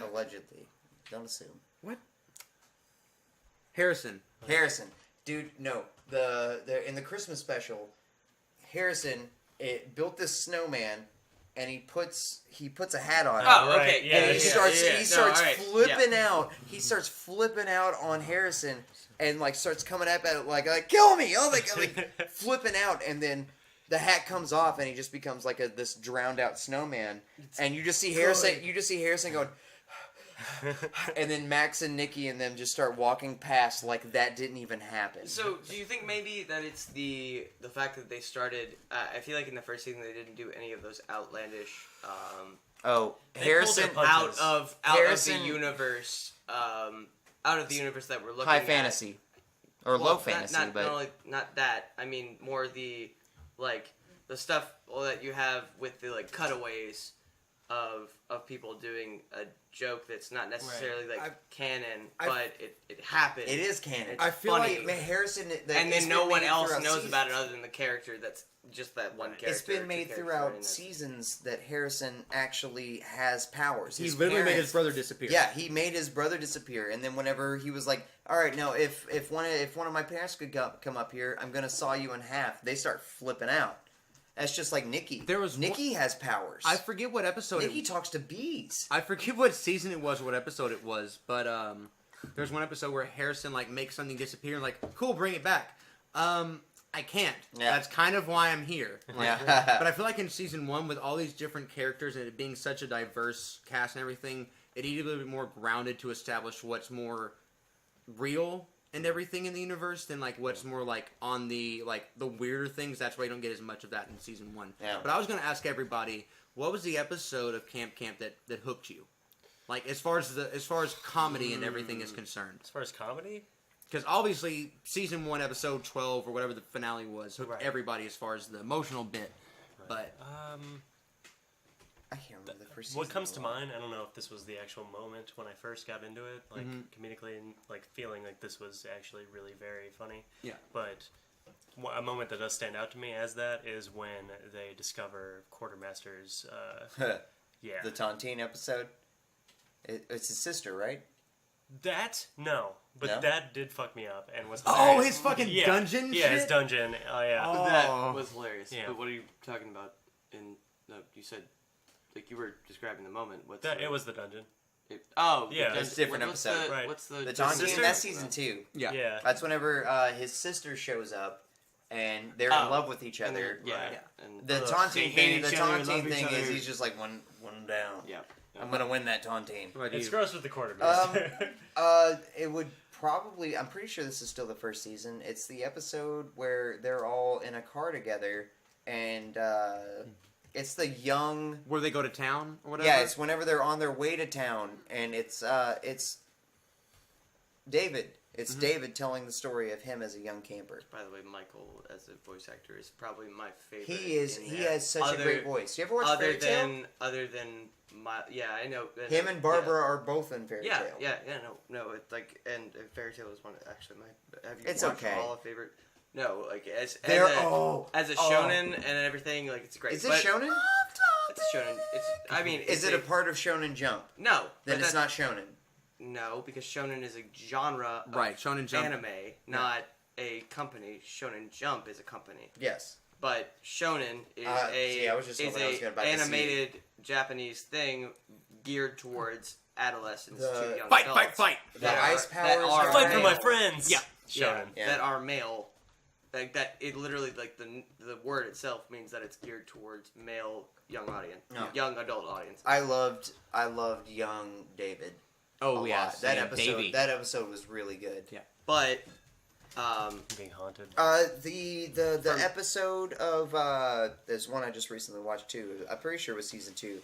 allegedly. Don't assume. Harrison. Harrison, dude, no. The in the Christmas special, Harrison built this snowman, and he puts a hat on. Oh, Right, okay. yeah, and he yeah, starts No, alright, flipping out. He starts flipping out on Harrison and like starts coming up at it like kill me. Oh, like flipping out, and then the hat comes off and he just becomes like this drowned out snowman. And you just see Harrison going. And then Max and Nikki and them just start walking past like that didn't even happen. So, do you think maybe that it's the fact that they started? I feel like in the first season they didn't do any of those outlandish, Harrison pulled their punches. out of Harrison- the universe, out of the universe that we're looking high at. fantasy or Well, low fantasy, not but only not that. I mean more the the stuff that you have with the like cutaways of people doing a joke that's not necessarily like canon, but it happened. it is canon. It's I feel funny. like Harrison, and then no one else knows about it other than the character. That's just that one character. It's been or two made characters throughout in it. seasons that Harrison actually has powers. He His literally made parents- his brother disappear. Yeah, he made his brother disappear, and then whenever he was like, "All right, now if one of my parents could come up here, I'm gonna saw you in half." They start flipping out. That's just like Nikki. Nikki has powers. I forget what episode Nikki talks to bees. I forget what season it was or what episode it was, but there's one episode where Harrison like makes something disappear and like, cool, bring it back. I can't. Yeah. That's kind of why I'm here. Like, Yeah. but I feel like in season 1 with all these different characters and it being such a diverse cast and everything, it needed a little bit more grounded to establish what's more real and everything in the universe than like what's more like on the weirder things. That's why you don't get as much of that in season 1. Yeah. But I was gonna ask everybody, what was the episode of Camp that hooked you? Like as far as comedy and everything is concerned. As far as comedy, Because obviously season 1 episode 12 or whatever the finale was hooked everybody as far as the emotional bit. right. But I can't remember the first season. what comes to mind, I don't know if this was the actual moment when I first got into it, like comedically, and like feeling like this was actually really very funny. Yeah. But a moment that does stand out to me as that is when they discover Quartermaster's. Yeah. The Tontine episode. It's his sister, right? That no, but No? that did fuck me up and was oh, hilarious. his fucking yeah. dungeon. Yeah, shit? his dungeon. Oh yeah. Oh. That was hilarious. Yeah. But what are you talking about? No, you said like you were describing the moment. What's That, the, it was the dungeon. Oh, Yeah. the- It's a different what's episode. The, Right. What's the The Tontine, sister? that's season 2. Yeah. Yeah. That's whenever his sister shows up, and they're in Oh. love with each And other. yeah. Right. And The They Tontine hate thing, the each other, Tontine love each thing is other. he's just like one down. Yeah. I'm gonna win that Tontine. What about It's you? gross with the Quartermaster. It would probably. I'm pretty sure this is still the first season. It's the episode where they're all in a car together, and it's the young. Where they go to town or whatever? Yeah, it's whenever they're on their way to town, and it's David. It's David telling the story of him as a young camper. By the way, Michael as a voice actor is probably my favorite. He is. in He there. has such a great voice. You ever watch Fairy Tail? Other than my I know Him and Barbara are both in Fairy Yeah, Tail. yeah, no. It's like and Fairy Tail is one of, actually my. Have you It's watched okay. all of favorite? No, like as a oh. shonen and everything, like it's great. Is it but shonen? It's a shonen. It's. I mean, Is it a part of Shonen Jump? No. Then but it's not shonen. No, because shonen is a genre of Right, Shonen Jump. anime, not a company. Shonen Jump is a company. Yes. But shonen is I was just is hoping I was a about to see. animated Japanese thing geared towards adolescents The- to young Fight, adults. fight, fight! The that ice are- that powers are are Fight for male. my friends. Yeah. Shonen. Yeah. that are male. Like that, it literally like the word itself means that it's geared towards male young audience, No. young adult audience. I loved young David. Oh a yeah, lot. That same, episode. Davey. That episode was really good. Yeah. But Being haunted. The episode of there's one I just recently watched too. I'm pretty sure it was season 2.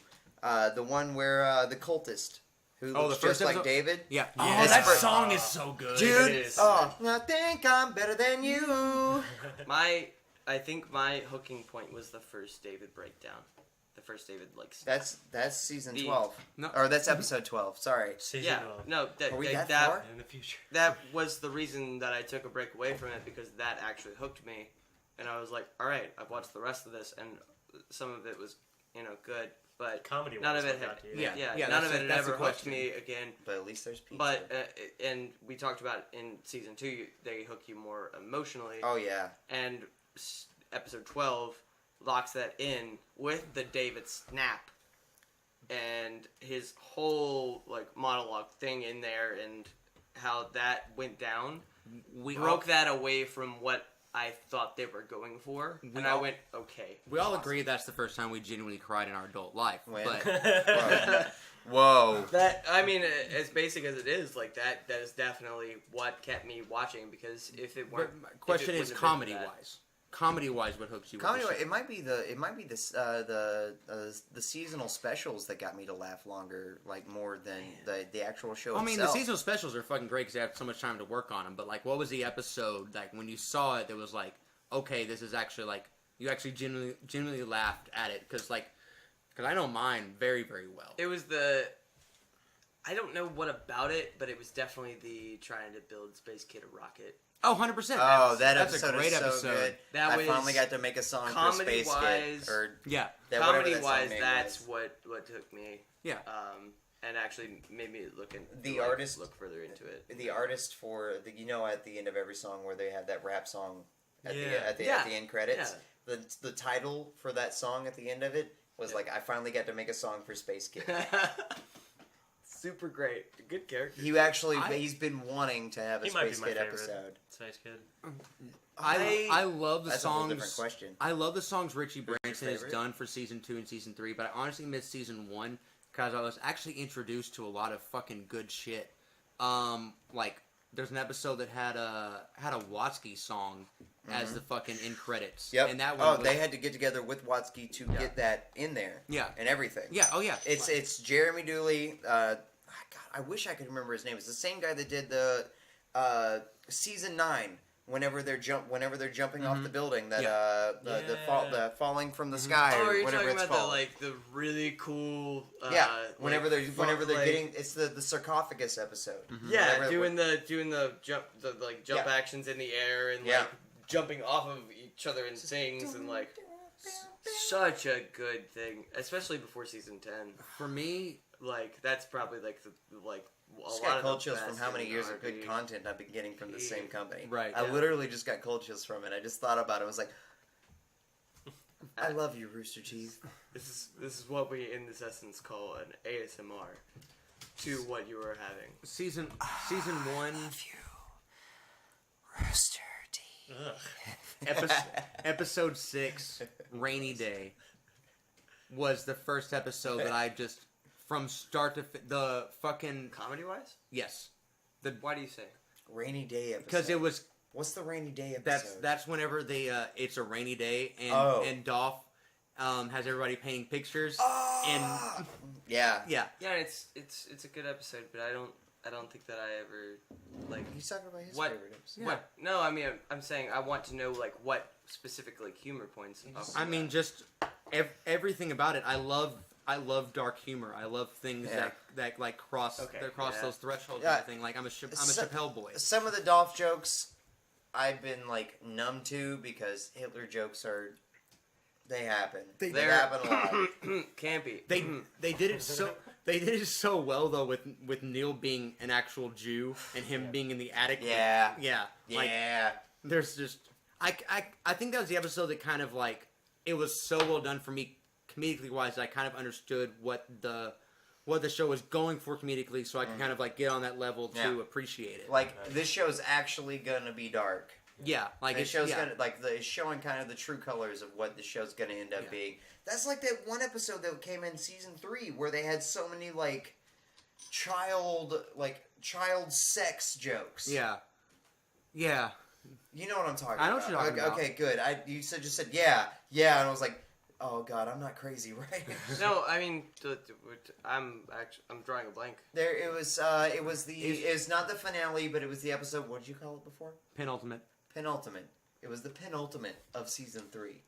The one where the cultist who Oh, looks the first just like episode? David. Yeah. Yeah. Oh, that It's- song is so good. Dude, It is. oh, I think I'm better than you. I think my hooking point was the first David breakdown. The first David like. That's season The- 12. No. Or that's episode 12. Sorry. Season Yeah, 12. no, Are we that that far? In the future. that was the reason that I took a break away from it because that actually hooked me, and I was like, all right, I've watched the rest of this, and some of it was good, but Comedy. none of was it what had, got to you. Yeah. none of that's it the had ever hooked question. me again. But at least there's pizza. But and we talked about in season 2, they hook you more emotionally, oh yeah. and episode 12 locks that in with the David snap and his whole like monologue thing in there and how that went down We broke that away from what I thought they were going for, and I all- went okay. We all agree that's the first time we genuinely cried in our adult life. When? But Whoa. That I mean, as basic as it is, like that is definitely what kept me watching because if it weren't, my question if it is wouldn't have been for comedy that- wise. Comedy wise, what hooks you? with Comedy, the show? it might be the seasonal specials that got me to laugh longer, like more than the actual show I mean, itself. the seasonal specials are fucking great because they have so much time to work on them. But like, what was the episode like when you saw it? That was like, okay, this is actually like you actually genuinely laughed at it because I know mine very very well. It was I don't know what about it, but it was definitely the trying to build Space Kid a rocket. Oh, 100%. Oh, that that's episode a great is so episode. good. That I was finally got to make a song for Space comedy-wise- Kid. Or Yeah, that, whatever Comedy that song wise, name that's was. what took me. yeah. And actually made me look artist- look further into it. The artist for at the end of every song where they have that rap song at Yeah. the end credits. The title for that song at the end of it was like, I finally got to make a song for Space Kid. Super great, good character. He's been wanting to have a He might be Space my Kid favorite. episode. Space Kid. I love the That's a whole songs. different question. I love the songs Richie your Branson has favorite? done for season 2 and season 3, but I honestly missed season 1 because I was actually introduced to a lot of fucking good shit. Like there's an episode that had a Watsky song as the fucking end credits. Yep. And that one they had to get together with Watsky to get that in there. Yeah. And everything. Yeah. Oh yeah. It's Jeremy Dooley. God, I wish I could remember his name. It's the same guy that did the season 9. Whenever they're jumping off the building, that the falling from the sky. Oh, or are you whatever talking it's about called. the really cool? Whenever they're getting, it's the sarcophagus episode. Yeah, doing the jump actions in the air and Yeah. like jumping off of each other in things and like such a good thing, especially before season 10. For me, Like that's probably like the a Just lot got of cold the chills from best how many in years of good RP. content I've been getting from the same company. Right, I yeah. literally just got cold chills from it. I just thought about it. I was like, I love you, Rooster Teeth. This is what we in this essence call an ASMR to what you are having. season 1, Rooster Teeth. episode 6, Rainy Day, was the first episode that I just from start to the fucking Comedy wise? yes, Why do you say? Rainy Day episode. because it was What's the Rainy Day episode? that's whenever they it's a rainy day and Oh. and Dolph has everybody painting pictures Ah! Yeah. yeah. Yeah, it's a good episode, but I don't think that I ever like He's talking about his What? favorite episode. what. No, I mean I'm saying I want to know like what specific like humor points. I mean just everything about it. I love dark humor. I love things Yeah. that like cross those thresholds Yeah. and everything. Like I'm a Chappelle boy. Some of the Dolph jokes I've been like numb to because Hitler jokes they happen. They happen a lot. campy. They did it so well though with Neil being an actual Jew and him being in the attic. Yeah. Yeah. Like, Yeah. there's just I think that was the episode that kind of like it was so well done for me comedically wise that I kind of understood what the show was going for comedically, so I can kind of like get on that level to appreciate it. Like this show's actually gonna be dark. Yeah, like The it's show's gonna it's showing kind of the true colors of what the show's gonna end up being. That's like that one episode that came in season 3 where they had so many like child sex jokes. Yeah. Yeah. You know what I'm talking about. I know what you're talking about. Okay, good. You just said yeah, and I was like, oh god, I'm not crazy, right? No, I mean I'm drawing a blank. It was not the finale, but it was the episode. What did you call it before? Penultimate. Penultimate. It was the penultimate of season 3.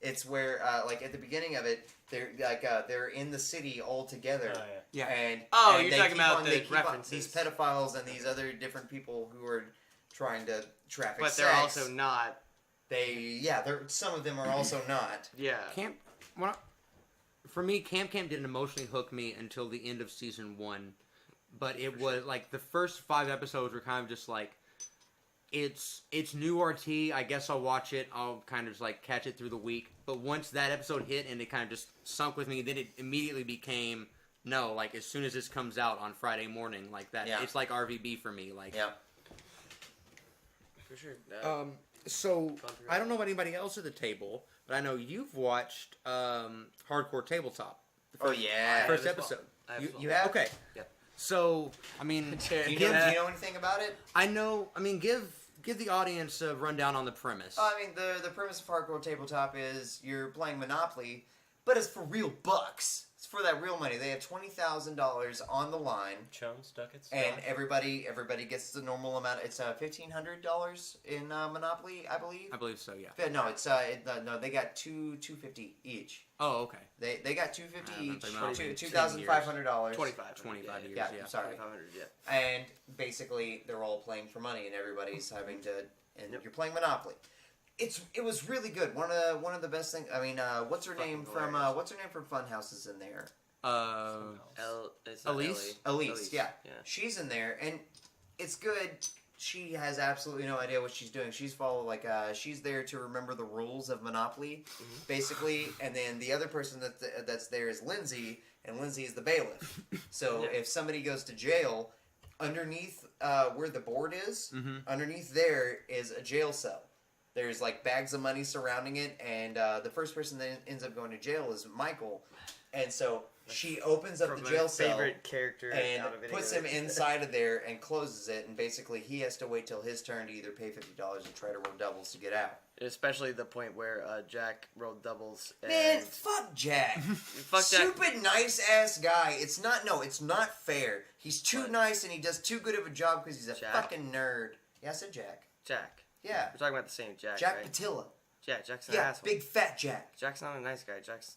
It's where like at the beginning of it, they're in the city all together. Oh, yeah. Yeah. And You're they talking keep about on- the they keep on- references. these pedophiles and these other different people who are trying to traffic But sex. they're also not. Some of them are also not. Yeah. For me, Camp didn't emotionally hook me until the end of season 1, but it was like the first 5 episodes were kind of just like, it's new RT. I guess I'll watch it. I'll kind of just like catch it through the week. But once that episode hit and it kind of just sunk with me, then it immediately became no. Like as soon as this comes out on Friday morning, like that, it's like RVB for me. Like For sure. So I don't know about anybody else at the table, but I know you've watched Hardcore Tabletop. First episode. You have? Okay. Yeah. So I mean, Do you know anything about it? I know. I mean, give the audience a rundown on the premise. I mean, the premise of Hardcore Tabletop is you're playing Monopoly, but it's for real bucks. It's for that real money. They have $20,000 on the line, Chums, ducats, and everybody gets the normal amount. It's $1,500 in Monopoly, I believe. I believe so. Yeah. But no, it's no. They got $250 each. Oh, okay. They got $250 each. $2,500. 25 years. Yeah, Yeah. sorry. 500. Yeah. And basically, they're all playing for money, and everybody's having to. And you're playing Monopoly. It was really good. One of the best things. I mean, what's her name from Funhouse is in there. It's not Elise? Elise, yeah. She's in there, and it's good. She has absolutely no idea what she's doing. She's she's there to remember the rules of Monopoly, basically. And then the other person that's there is Lindsay, and Lindsay is the bailiff. So if somebody goes to jail, underneath where the board is, underneath there is a jail cell. There's like bags of money surrounding it, and the first person that ends up going to jail is Michael, and so she opens up the jail cell favorite character and out of any puts of him it. inside of there and closes it, and basically he has to wait till his turn to either pay $50 or try to roll doubles to get out. Especially the point where Jack rolled doubles. And Man, fuck Jack. fuck Jack. Stupid nice ass guy. It's not fair. He's too nice and he does too good of a job because he's a Jack? fucking nerd. Yeah, I said Jack. Jack. Yeah. We're talking about the same Jack, Jack right? Patilla. Yeah, Jack's an Yeah, asshole. big fat Jack. Jack's not a nice guy.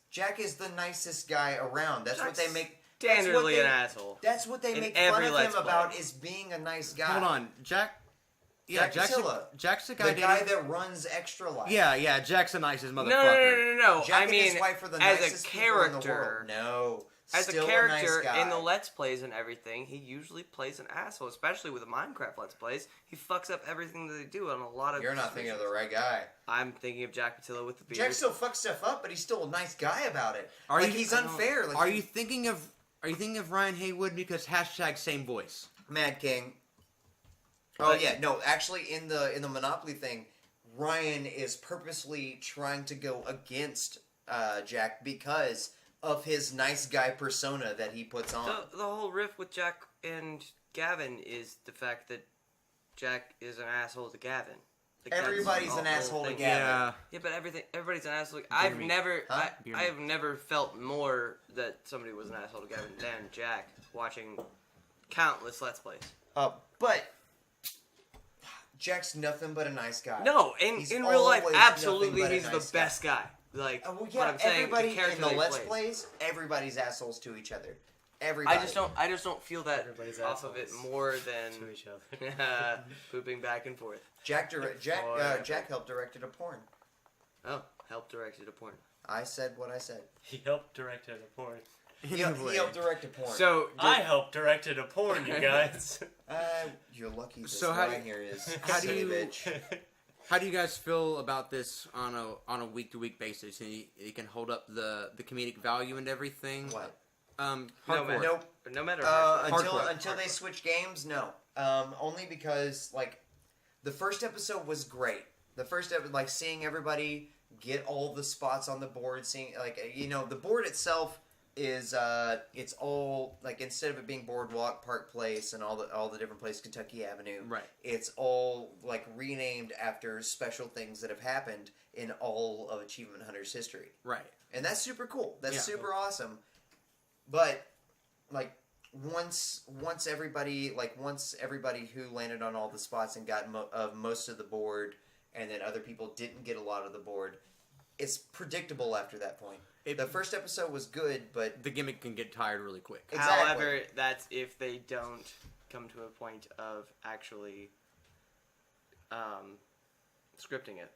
Jack is the nicest guy around. That's what Jack's they make. standardly an asshole. That's what they In make fun every of Let's him about Play. is being a nice guy. Hold on, Jack. Yeah, Jack Patilla. Jack's the The guy. guy that runs Extra Life. Yeah, Jack's the nicest motherfucker. No. Jack I and mean, his wife are the as nicest a people in the world. character, No. as a Still character nice guy. in the Let's Plays and everything, he usually plays an asshole, especially with the Minecraft Let's Plays. He fucks up everything that they do on a lot of. You're not thinking of the right guy. I'm thinking of Jack Patilla with the beard. Jack still fucks stuff up, but he's still a nice guy about it. Are like you- he's unfair. Like Are you thinking of Ryan Haywood because hashtag same voice? Mad King? Oh yeah, no. Actually, in the Monopoly thing, Ryan is purposely trying to go against Jack because of his nice guy persona that he puts on. The whole riff with Jack and Gavin is the fact that Jack is an asshole to Gavin. Like, that's Everybody's the an whole asshole to thing. Gavin. Yeah. Yeah, but everybody's an asshole. I've me. never, Huh? Beer I me. have never felt more that somebody was an asshole to Gavin than Jack watching countless Let's Plays. But Jack's nothing but a nice guy. No, He's in real life, always absolutely, nothing but a he's nice the best guy. Like, Well, what yeah, I'm saying, everybody the character in the that he Let's plays. Plays, everybody's assholes to each other. Everybody. I just don't feel that Everybody's off of it assholes more to than each other. pooping back and forth. Jack helped directed a porn. Oh, help directed a porn. I said what I said. He helped directed a porn. He helped direct a porn. So, I helped directed a porn, you guys. You're lucky this So how line do- here is how do silly you- bitch. How do you guys feel about this on a week to week basis? And you can hold up the comedic value and everything. What? Hardcore. Nope. but no matter Hardcore. Until they switch games, no. Only because like the first episode was great. The first episode, like seeing everybody get all the spots on the board, seeing like the board itself is it's all like instead of it being Boardwalk, Park Place, and all the different places, Kentucky Avenue. Right. It's all like renamed after special things that have happened in all of Achievement Hunter's history. Right. And that's super cool. That's Yeah. super awesome. But like once everybody who landed on all the spots and got most of the board, and then other people didn't get a lot of the board, it's predictable after that point. The first episode was good, but The gimmick can get tired really quick. Exactly. However, that's if they don't come to a point of actually scripting it.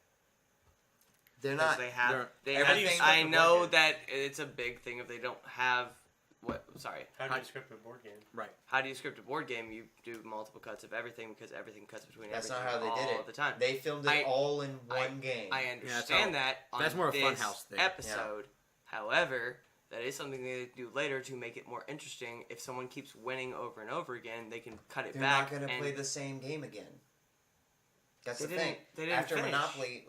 they're Because not. they have. They How have. do you script I a board know game? that it's a big thing if they don't have. What? Sorry. How do you script a board game? Right. How do you script a board game? You do multiple cuts of everything because everything cuts between That's everything not how they did all it. the time. They filmed it I- all in one game. I understand that on that's more a this Funhouse thing. episode. However, that is something they do later to make it more interesting. If someone keeps winning over and over again, they can cut it They're back. not going to and play the same game again. That's They the didn't- thing. they didn't After finish. Monopoly,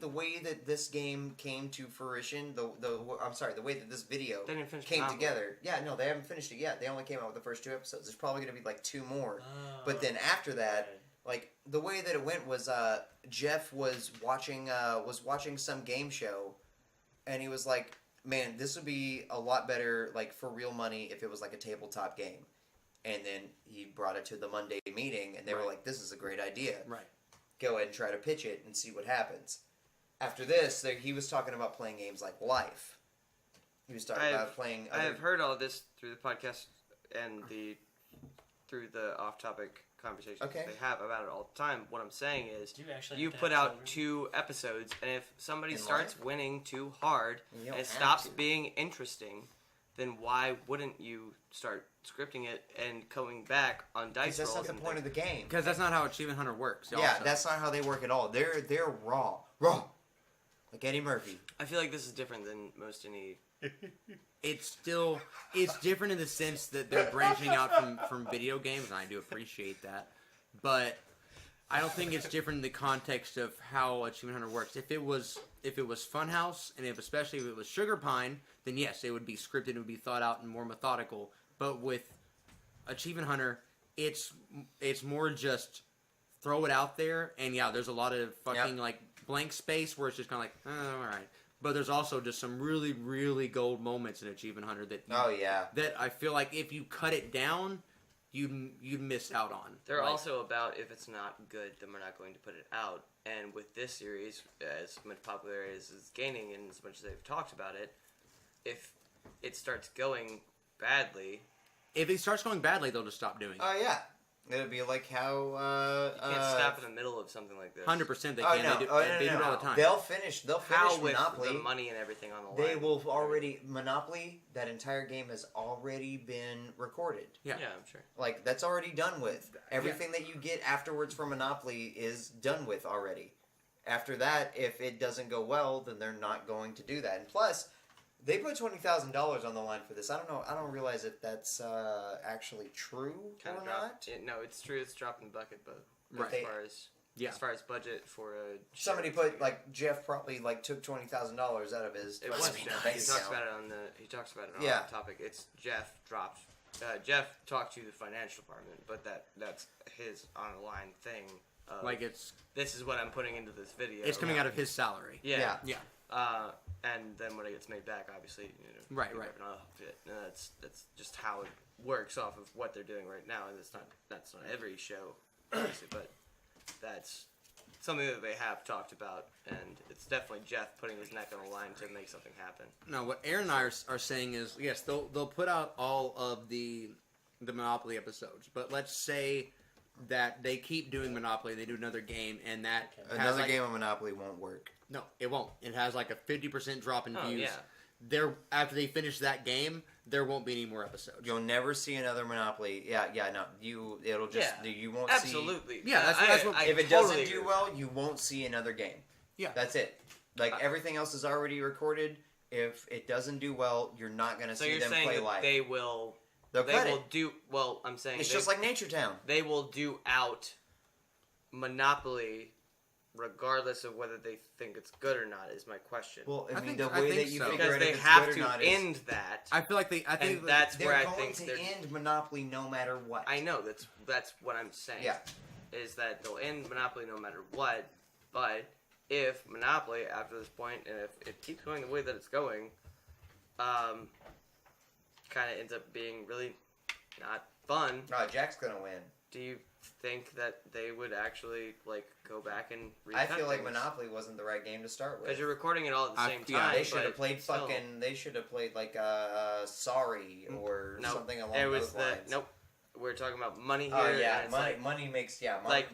the way that this game came to fruition, the way that this video They didn't finish came Monopoly. together. Yeah, no, they haven't finished it yet. They only came out with the first 2 episodes. There's probably going to be like 2 more. But then after that, like the way that it went was Jeff was watching some game show, and he was like, "Man, this would be a lot better like for real money if it was like a tabletop game." And then he brought it to the Monday meeting, and they were Right. like, "This is a great idea. Right. Go ahead and try to pitch it and see what happens." After this, he was talking about playing games like Life. He was talking about playing. I have heard all this through the podcast and through the off-topic conversations Okay. they have about it all the time. What I'm saying is, Do you actually you have to put have out children? 2 episodes, and if somebody In starts life? winning too hard You and don't it have stops to. being interesting, then why wouldn't you start scripting it and coming back on dice Because that's rolls not the and point of things? the game. Because that's not how Achievement Hunter works. Yeah, also. that's not how they work at all. They're raw, like Eddie Murphy. I feel like this is different than most any. It's different in the sense that they're branching out from video games, and I do appreciate that. But I don't think it's different in the context of how Achievement Hunter works. If it was Funhouse, and especially if it was Sugar Pine, then yes, it would be scripted, it would be thought out and more methodical. But with Achievement Hunter, it's more just throw it out there, and yeah, there's a lot of fucking like blank space where it's just kind of like, oh, all right. But there's also just some really, really gold moments in Achievement Hunter that that I feel like if you cut it down, you'd miss out on. They're also about if it's not good, then we're not going to put it out. And with this series, as much popularity as it's gaining and as much as they've talked about it, if it starts going badly... If it starts going badly, they'll just stop doing it. Oh, yeah. It'll be like how... you can't stop in the middle of something like this. 100% they can. They do it all the time. They'll finish how Monopoly. With the money and everything on the line. They will already... Monopoly, that entire game has already been recorded. Yeah, I'm sure. Like, that's already done with. Everything that you get afterwards from Monopoly is done with already. After that, if it doesn't go well, then they're not going to do that. And plus... They put $20,000 on the line for this. I don't know. I don't realize if that's actually true or not. No, it's true. It's dropped in the bucket, but right. as far as budget for a somebody put like Jeff probably like took $20,000 out of his. It was Jeff. He talks about it on the topic. It's Jeff dropped. Jeff talked to the financial department, but that's his on the line thing. Like it's this is what I'm putting into this video. It's coming out of his salary. Yeah. And then when it gets made back, obviously, right. And that's just how it works off of what they're doing right now. And that's not every show, obviously, but that's something that they have talked about, and it's definitely Jeff putting his neck on the line to make something happen. No, what Aaron and I are saying is, yes, they'll put out all of the Monopoly episodes, but let's say that they keep doing Monopoly, they do another game, and that another game of Monopoly won't work. No, it won't. It has like a 50% drop in views. Yeah. After they finish that game, there won't be any more episodes. You'll never see another Monopoly. No. You won't absolutely. see. Yeah, that's what. If it doesn't do well, you won't see another game. Yeah, that's it. Like everything else is already recorded. If it doesn't do well, you're not going to see them play live. They will. They'll do. Well, I'm saying it's just like Nature Town. They will do out Monopoly. Regardless of whether they think it's good or not, is my question. Well, I mean, the way that you so. figure because it they if it's have good to or not end that. I feel like that's they're where I going think to they're end Monopoly no matter what. I know that's what I'm saying. Yeah, is that they'll end Monopoly no matter what. But if Monopoly after this point, and if it keeps going the way that it's going, kind of ends up being really not fun. No, Jack's gonna win. Do you think that they would actually go back and I feel like Monopoly wasn't the right game to start with. Because you're recording it all at the same time. They should have played They should have played Sorry or something along those lines. Nope. We're talking about money here. Oh yeah, money makes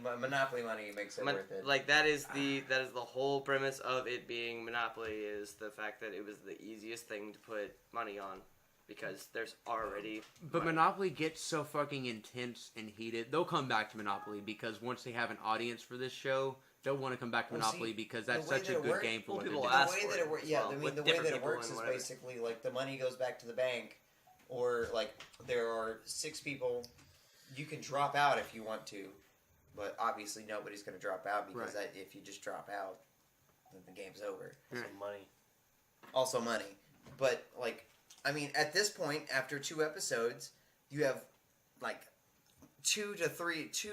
Monopoly money makes it worth it. That is the whole premise of it being Monopoly is the fact that it was the easiest thing to put money on. Because there's already... But Monopoly gets so fucking intense and heated. They'll come back to Monopoly because once they have an audience for this show, they'll want to come back to Monopoly because that's such a good game for what people they do. ask the way that it works, the way that it works is basically the money goes back to the bank, or there are 6 people. You can drop out if you want to, but obviously nobody's going to drop out because if you just drop out, then the game's over. Also money. But I mean, at this point, after 2 episodes, you have 2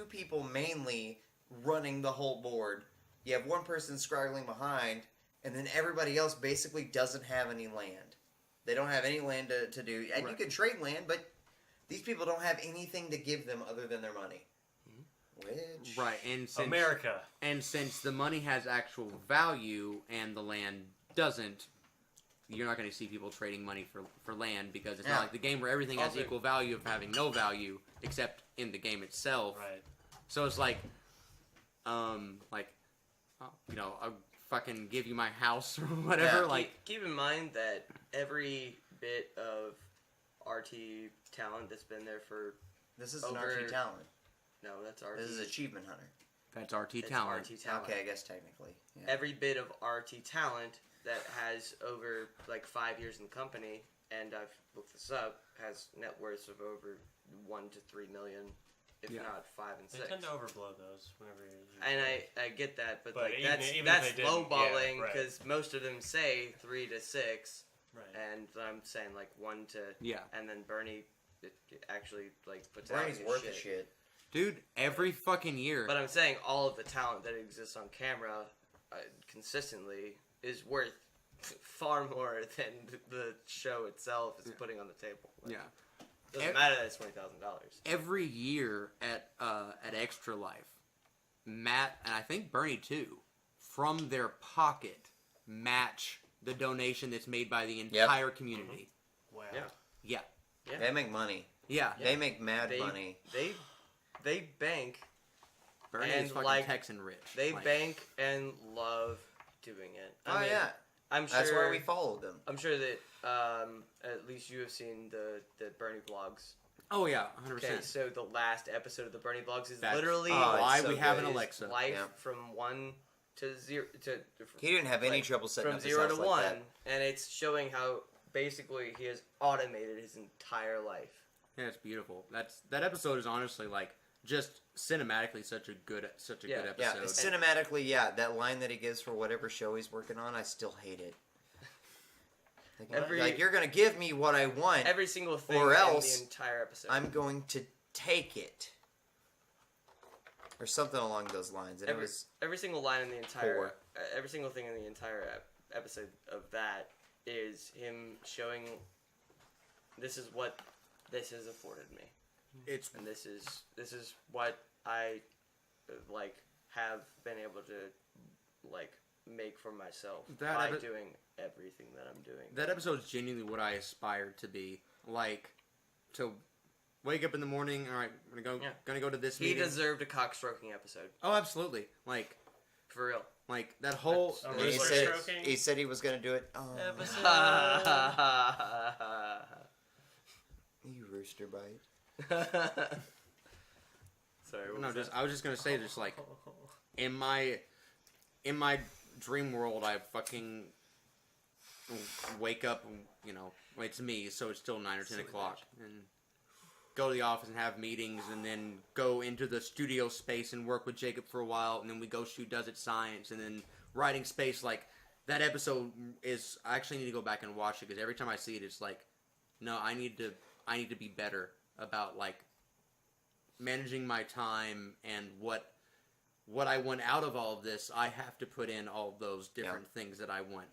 people mainly running the whole board. You have one person struggling behind, and then everybody else basically doesn't have any land. They don't have any land to do. And you can trade land, but these people don't have anything to give them other than their money. Which... Right, and since... America. And since the money has actual value and the land doesn't... You're not going to see people trading money for land because it's not like the game where everything has equal value of having no value except in the game itself. Right. So it's I'll fucking give you my house or whatever. Yeah. Keep in mind that every bit of RT talent that's been there for this is an RT talent. No, that's RT. This is Achievement Hunter. That's RT talent. RT talent. Okay, I guess technically. Yeah. Every bit of RT talent that has over 5 years in the company, and I've looked this up, has net worths of over $1 to $3 million if not 5 and 6. They tend to overblow those whenever you. And I get that, but like even that's if they didn't, lowballing yeah, right. because most of them say 3 to 6, Right. and I'm saying like 1 to and then Bernie it actually like puts Bernie's out his worth shit. the shit. Dude, every fucking year. But I'm saying all of the talent that exists on camera consistently is worth far more than the show itself is putting on the table. Like, doesn't matter that it's $20,000. Every year at Extra Life, Matt and I think Bernie too, from their pocket, match the donation that's made by the entire community. Wow. Yeah. They make money. Yeah. They make mad money. They bank. Bernie and is fucking like, Texan rich. They bank and love doing it. I mean, I'm sure that's why we followed them. I'm sure that at least you have seen the Bernie vlogs. Oh yeah, 100%. Okay, so the last episode of the Bernie vlogs is That's literally why so we have an good. Alexa. Life from 1 to 0 to. He didn't have any trouble setting from up his 0 house to like 1, that. and it's showing how basically he has automated his entire life. Yeah, it's beautiful. That episode is honestly like just cinematically such a good episode. Yeah, cinematically, that line that he gives for whatever show he's working on, I still hate it. Like you're gonna give me what I want, every single thing or else in the entire episode. I'm going to take it, or something along those lines. And every single line in the entire, every single thing in the entire episode of that is him showing. This is what this has afforded me. And this is what I like have been able to like make for myself by doing everything that I'm doing. That episode is genuinely what I aspired to be. Like, to wake up in the morning, all right, gonna go to this meeting. He deserved a cock-stroking episode. Oh, absolutely. Like, for real. Like, that whole... he said he was gonna do it. Oh. You rooster bite. Sorry, I was just gonna say, just like, in my dream world, I fucking wake up, it's me, so it's still 9 or 10 o'clock, and go to the office and have meetings, and then go into the studio space and work with Jacob for a while, and then we go shoot Does It Science, and then writing space. Like, that episode is, I actually need to go back and watch it, because every time I see it, it's like, no, I need to be better about, like, managing my time and what I want out of all of this. I have to put in all those different things that I want.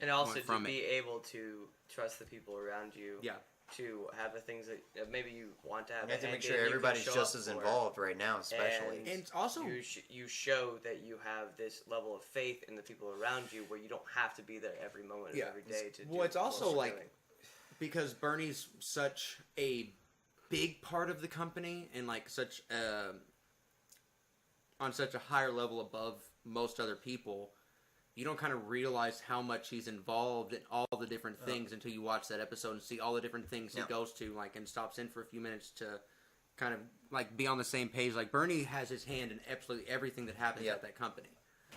And also to be able to trust the people around you. Yeah. To have the things that maybe you want to have. You have to make sure everybody's just as involved right now, especially. And also, you show that you have this level of faith in the people around you, where you don't have to be there every moment of every day to. Well, it's also like because Bernie's such a big part of the company and like such on such a higher level above most other people. You don't kind of realize how much he's involved in all the different things until you watch that episode and see all the different things he goes to, like, and stops in for a few minutes to kind of, like, be on the same page. Like, Bernie has his hand in absolutely everything that happens at that company.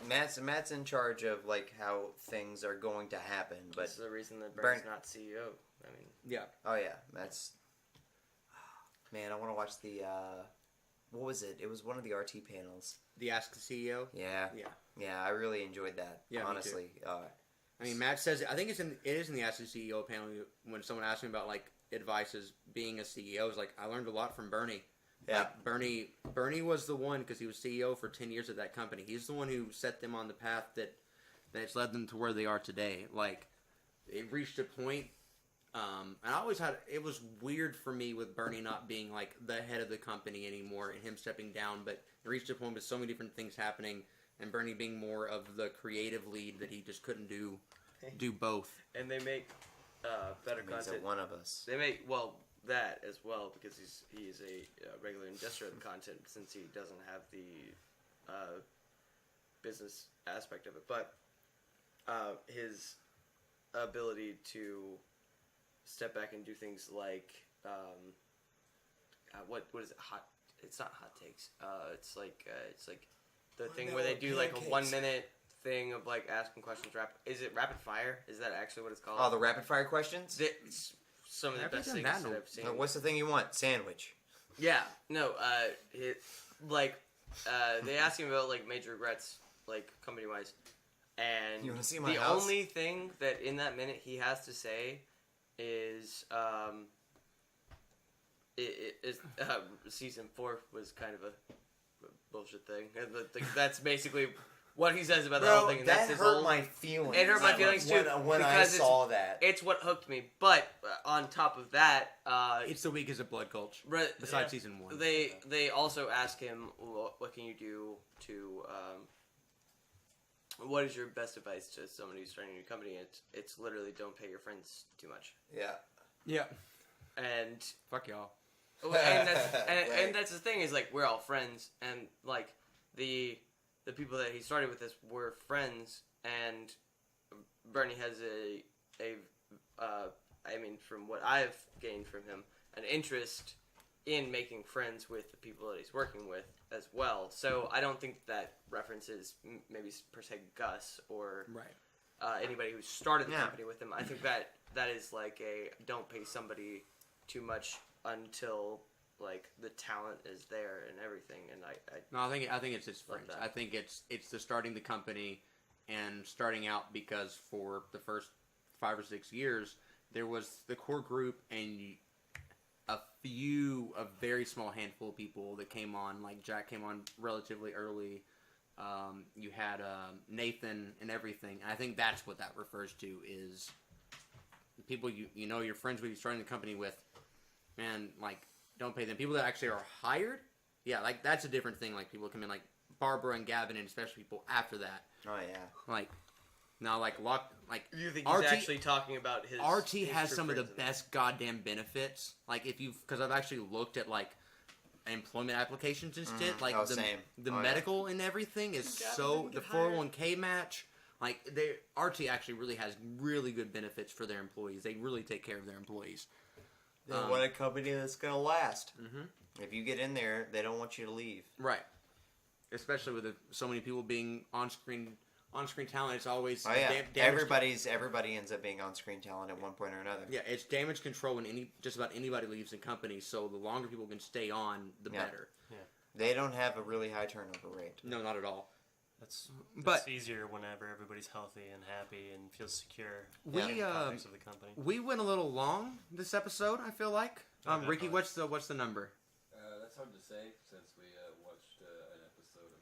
Matt's in charge of, like, how things are going to happen, but... This is the reason that Bernie's not CEO. I mean... Yeah. Oh, yeah. Matt's... Man, I want to watch the, what was it? It was one of the RT panels. The Ask the CEO? Yeah. Yeah. Yeah, I really enjoyed that. Yeah, honestly. I mean, Matt says I think it is in the Ask the CEO panel when someone asked me about like advice as being a CEO. I was like, I learned a lot from Bernie. Yeah. Like, Bernie was the one, because he was CEO for 10 years of that company. He's the one who set them on the path that's led them to where they are today. Like, it reached a point, and I always had, it was weird for me with Bernie not being like the head of the company anymore and him stepping down, but it reached a point with so many different things happening. And Bernie being more of the creative lead that he just couldn't do both. And they make better content. One of us. They make that as well, because he's a regular ingester of the content, since he doesn't have the business aspect of it. But his ability to step back and do things like what is it? It's not hot takes. It's like the thing where they do like a 1 minute thing of like asking questions. Is it rapid fire? Is that actually what it's called? Oh, the rapid fire questions? Some of the best things that I've seen. What's the thing you want? Sandwich. Yeah, no, they asked him about, like, major regrets, like, company-wise, and You wanna see my the house? only thing that in that minute he has to say is, season 4 was kind of a bullshit thing. That's basically what he says about the whole thing. And that that's his hurt whole, my feelings. It hurt my feelings too when I because saw that. it's what hooked me. But on top of that, It's the weakest of Blood Gulch. Besides yeah, season 1. They also ask him, what can you do to what is your best advice to somebody who's starting a new company? It's literally don't pay your friends too much. Yeah. Yeah. And Fuck y'all. and that's the thing is, like, we're all friends, and, like, the people that he started with us were friends, and Bernie has I mean, from what I've gained from him, an interest in making friends with the people that he's working with as well. So I don't think that references maybe per se Gus or anybody who started the company with him. I think that is like a don't pay somebody too much until, like, the talent is there and everything. And I think it's his friends. I think it's the starting the company and starting out, because for the first 5 or 6 years there was the core group and a very small handful of people that came on. Like, Jack came on relatively early. You had Nathan and everything. And I think that's what that refers to, is people you know you're friends with, you're starting the company with. Man, like, don't pay them. People that actually are hired, yeah, like, that's a different thing. Like, people come in, like Barbara and Gavin, and especially people after that. Oh yeah. Like, now, like, you think he's actually talking about his RT has true some of the friends best goddamn benefits. Like, because I've actually looked at, like, employment applications and shit. Like, the medical and everything is the 401k match. Like, RT actually really has really good benefits for their employees. They really take care of their employees. They want a company that's gonna last. Mm-hmm. If you get in there, they don't want you to leave. Right. Especially with so many people being on-screen talent, it's always everybody ends up being on-screen talent at one point or another. Yeah, it's damage control when just about anybody leaves the company. So the longer people can stay on, the better. Yeah. They don't have a really high turnover rate. No, not at all. That's easier whenever everybody's healthy and happy and feels secure. In the context of the company. We went a little long this episode, I feel like. Ricky, what's the number? That's hard to say since we watched an episode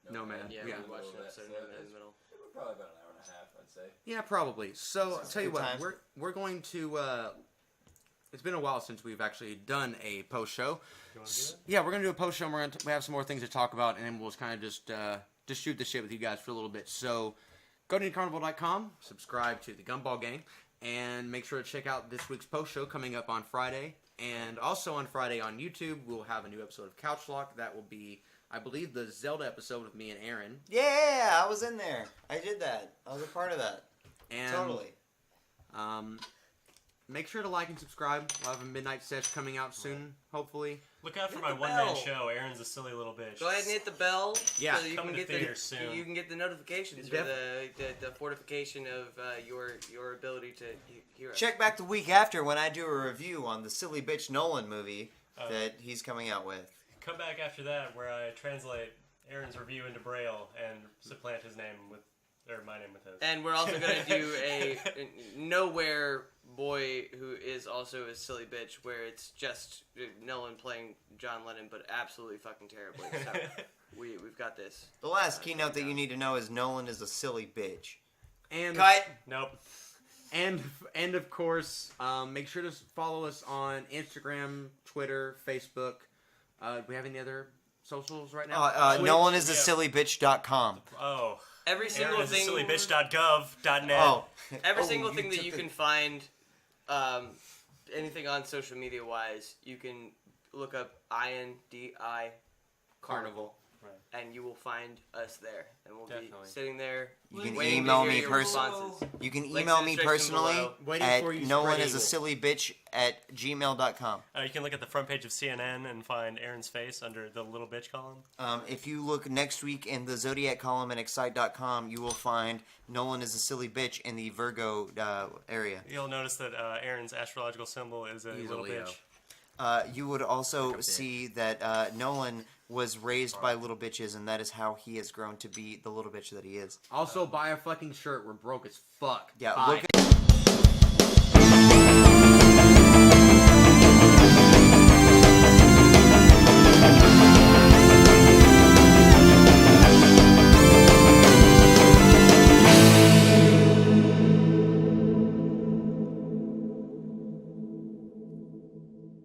of Nomad. Yeah, we watched an episode of Nomad in the middle. We're probably about an hour and a half, I'd say. Yeah, probably. So I'll tell you what, we're going to. It's been a while since we've actually done a post show. You want to do that? Yeah, we're gonna do a post show. And we have some more things to talk about, and then we'll kind of just shoot the shit with you guys for a little bit. So go to carnival.com, subscribe to the Gumball Gang, and make sure to check out this week's post show coming up on Friday. And also on Friday on YouTube, we'll have a new episode of Couch Lock. That will be, I believe, the Zelda episode with me and Aaron. Yeah, I was in there. I did that. I was a part of that. And, totally. Make sure to like and subscribe. We'll have a midnight sesh coming out soon, hopefully. Look out for my one-man show. Aaron's a silly little bitch. Go ahead and hit the bell. Yeah, so you coming can to get theaters soon. You can get the notifications for the fortification of your ability to hear us. Check back the week after when I do a review on the silly bitch Nolan movie that he's coming out with. Come back after that where I translate Aaron's review into Braille and supplant his name with, or my name with his. And we're also going to do a Nowhere boy who is also a silly bitch, where it's just Nolan playing John Lennon, but absolutely fucking terribly. So we've got this. The last keynote that you need to know is Nolan is a silly bitch. And cut. Nope. And of course, make sure to follow us on Instagram, Twitter, Facebook. Do we have any other socials right now? NolanIsASillyBitch.com. Oh. Every single thing. Sillybitch.gov.net. Oh. Every single thing that you can find, anything on social media wise, you can look up INDI Carnival. Right. And you will find us there, and we'll Definitely. be sitting there. You can waiting email to hear me your personally. responses. You can Links email in the me description personally below. Waiting at for you, NolanIsASillyBitch at gmail.com. You can look at the front page of CNN and find Aaron's face under the little bitch column. If you look next week in the Zodiac column at Excite.com, you will find Nolan is a silly bitch in the Virgo area. You'll notice that Aaron's astrological symbol is a He's little a Leo. bitch. You would also see that Nolan was raised by little bitches, and that is how he has grown to be the little bitch that he is. Also, buy a fucking shirt. We're broke as fuck. Yeah, Bye. look at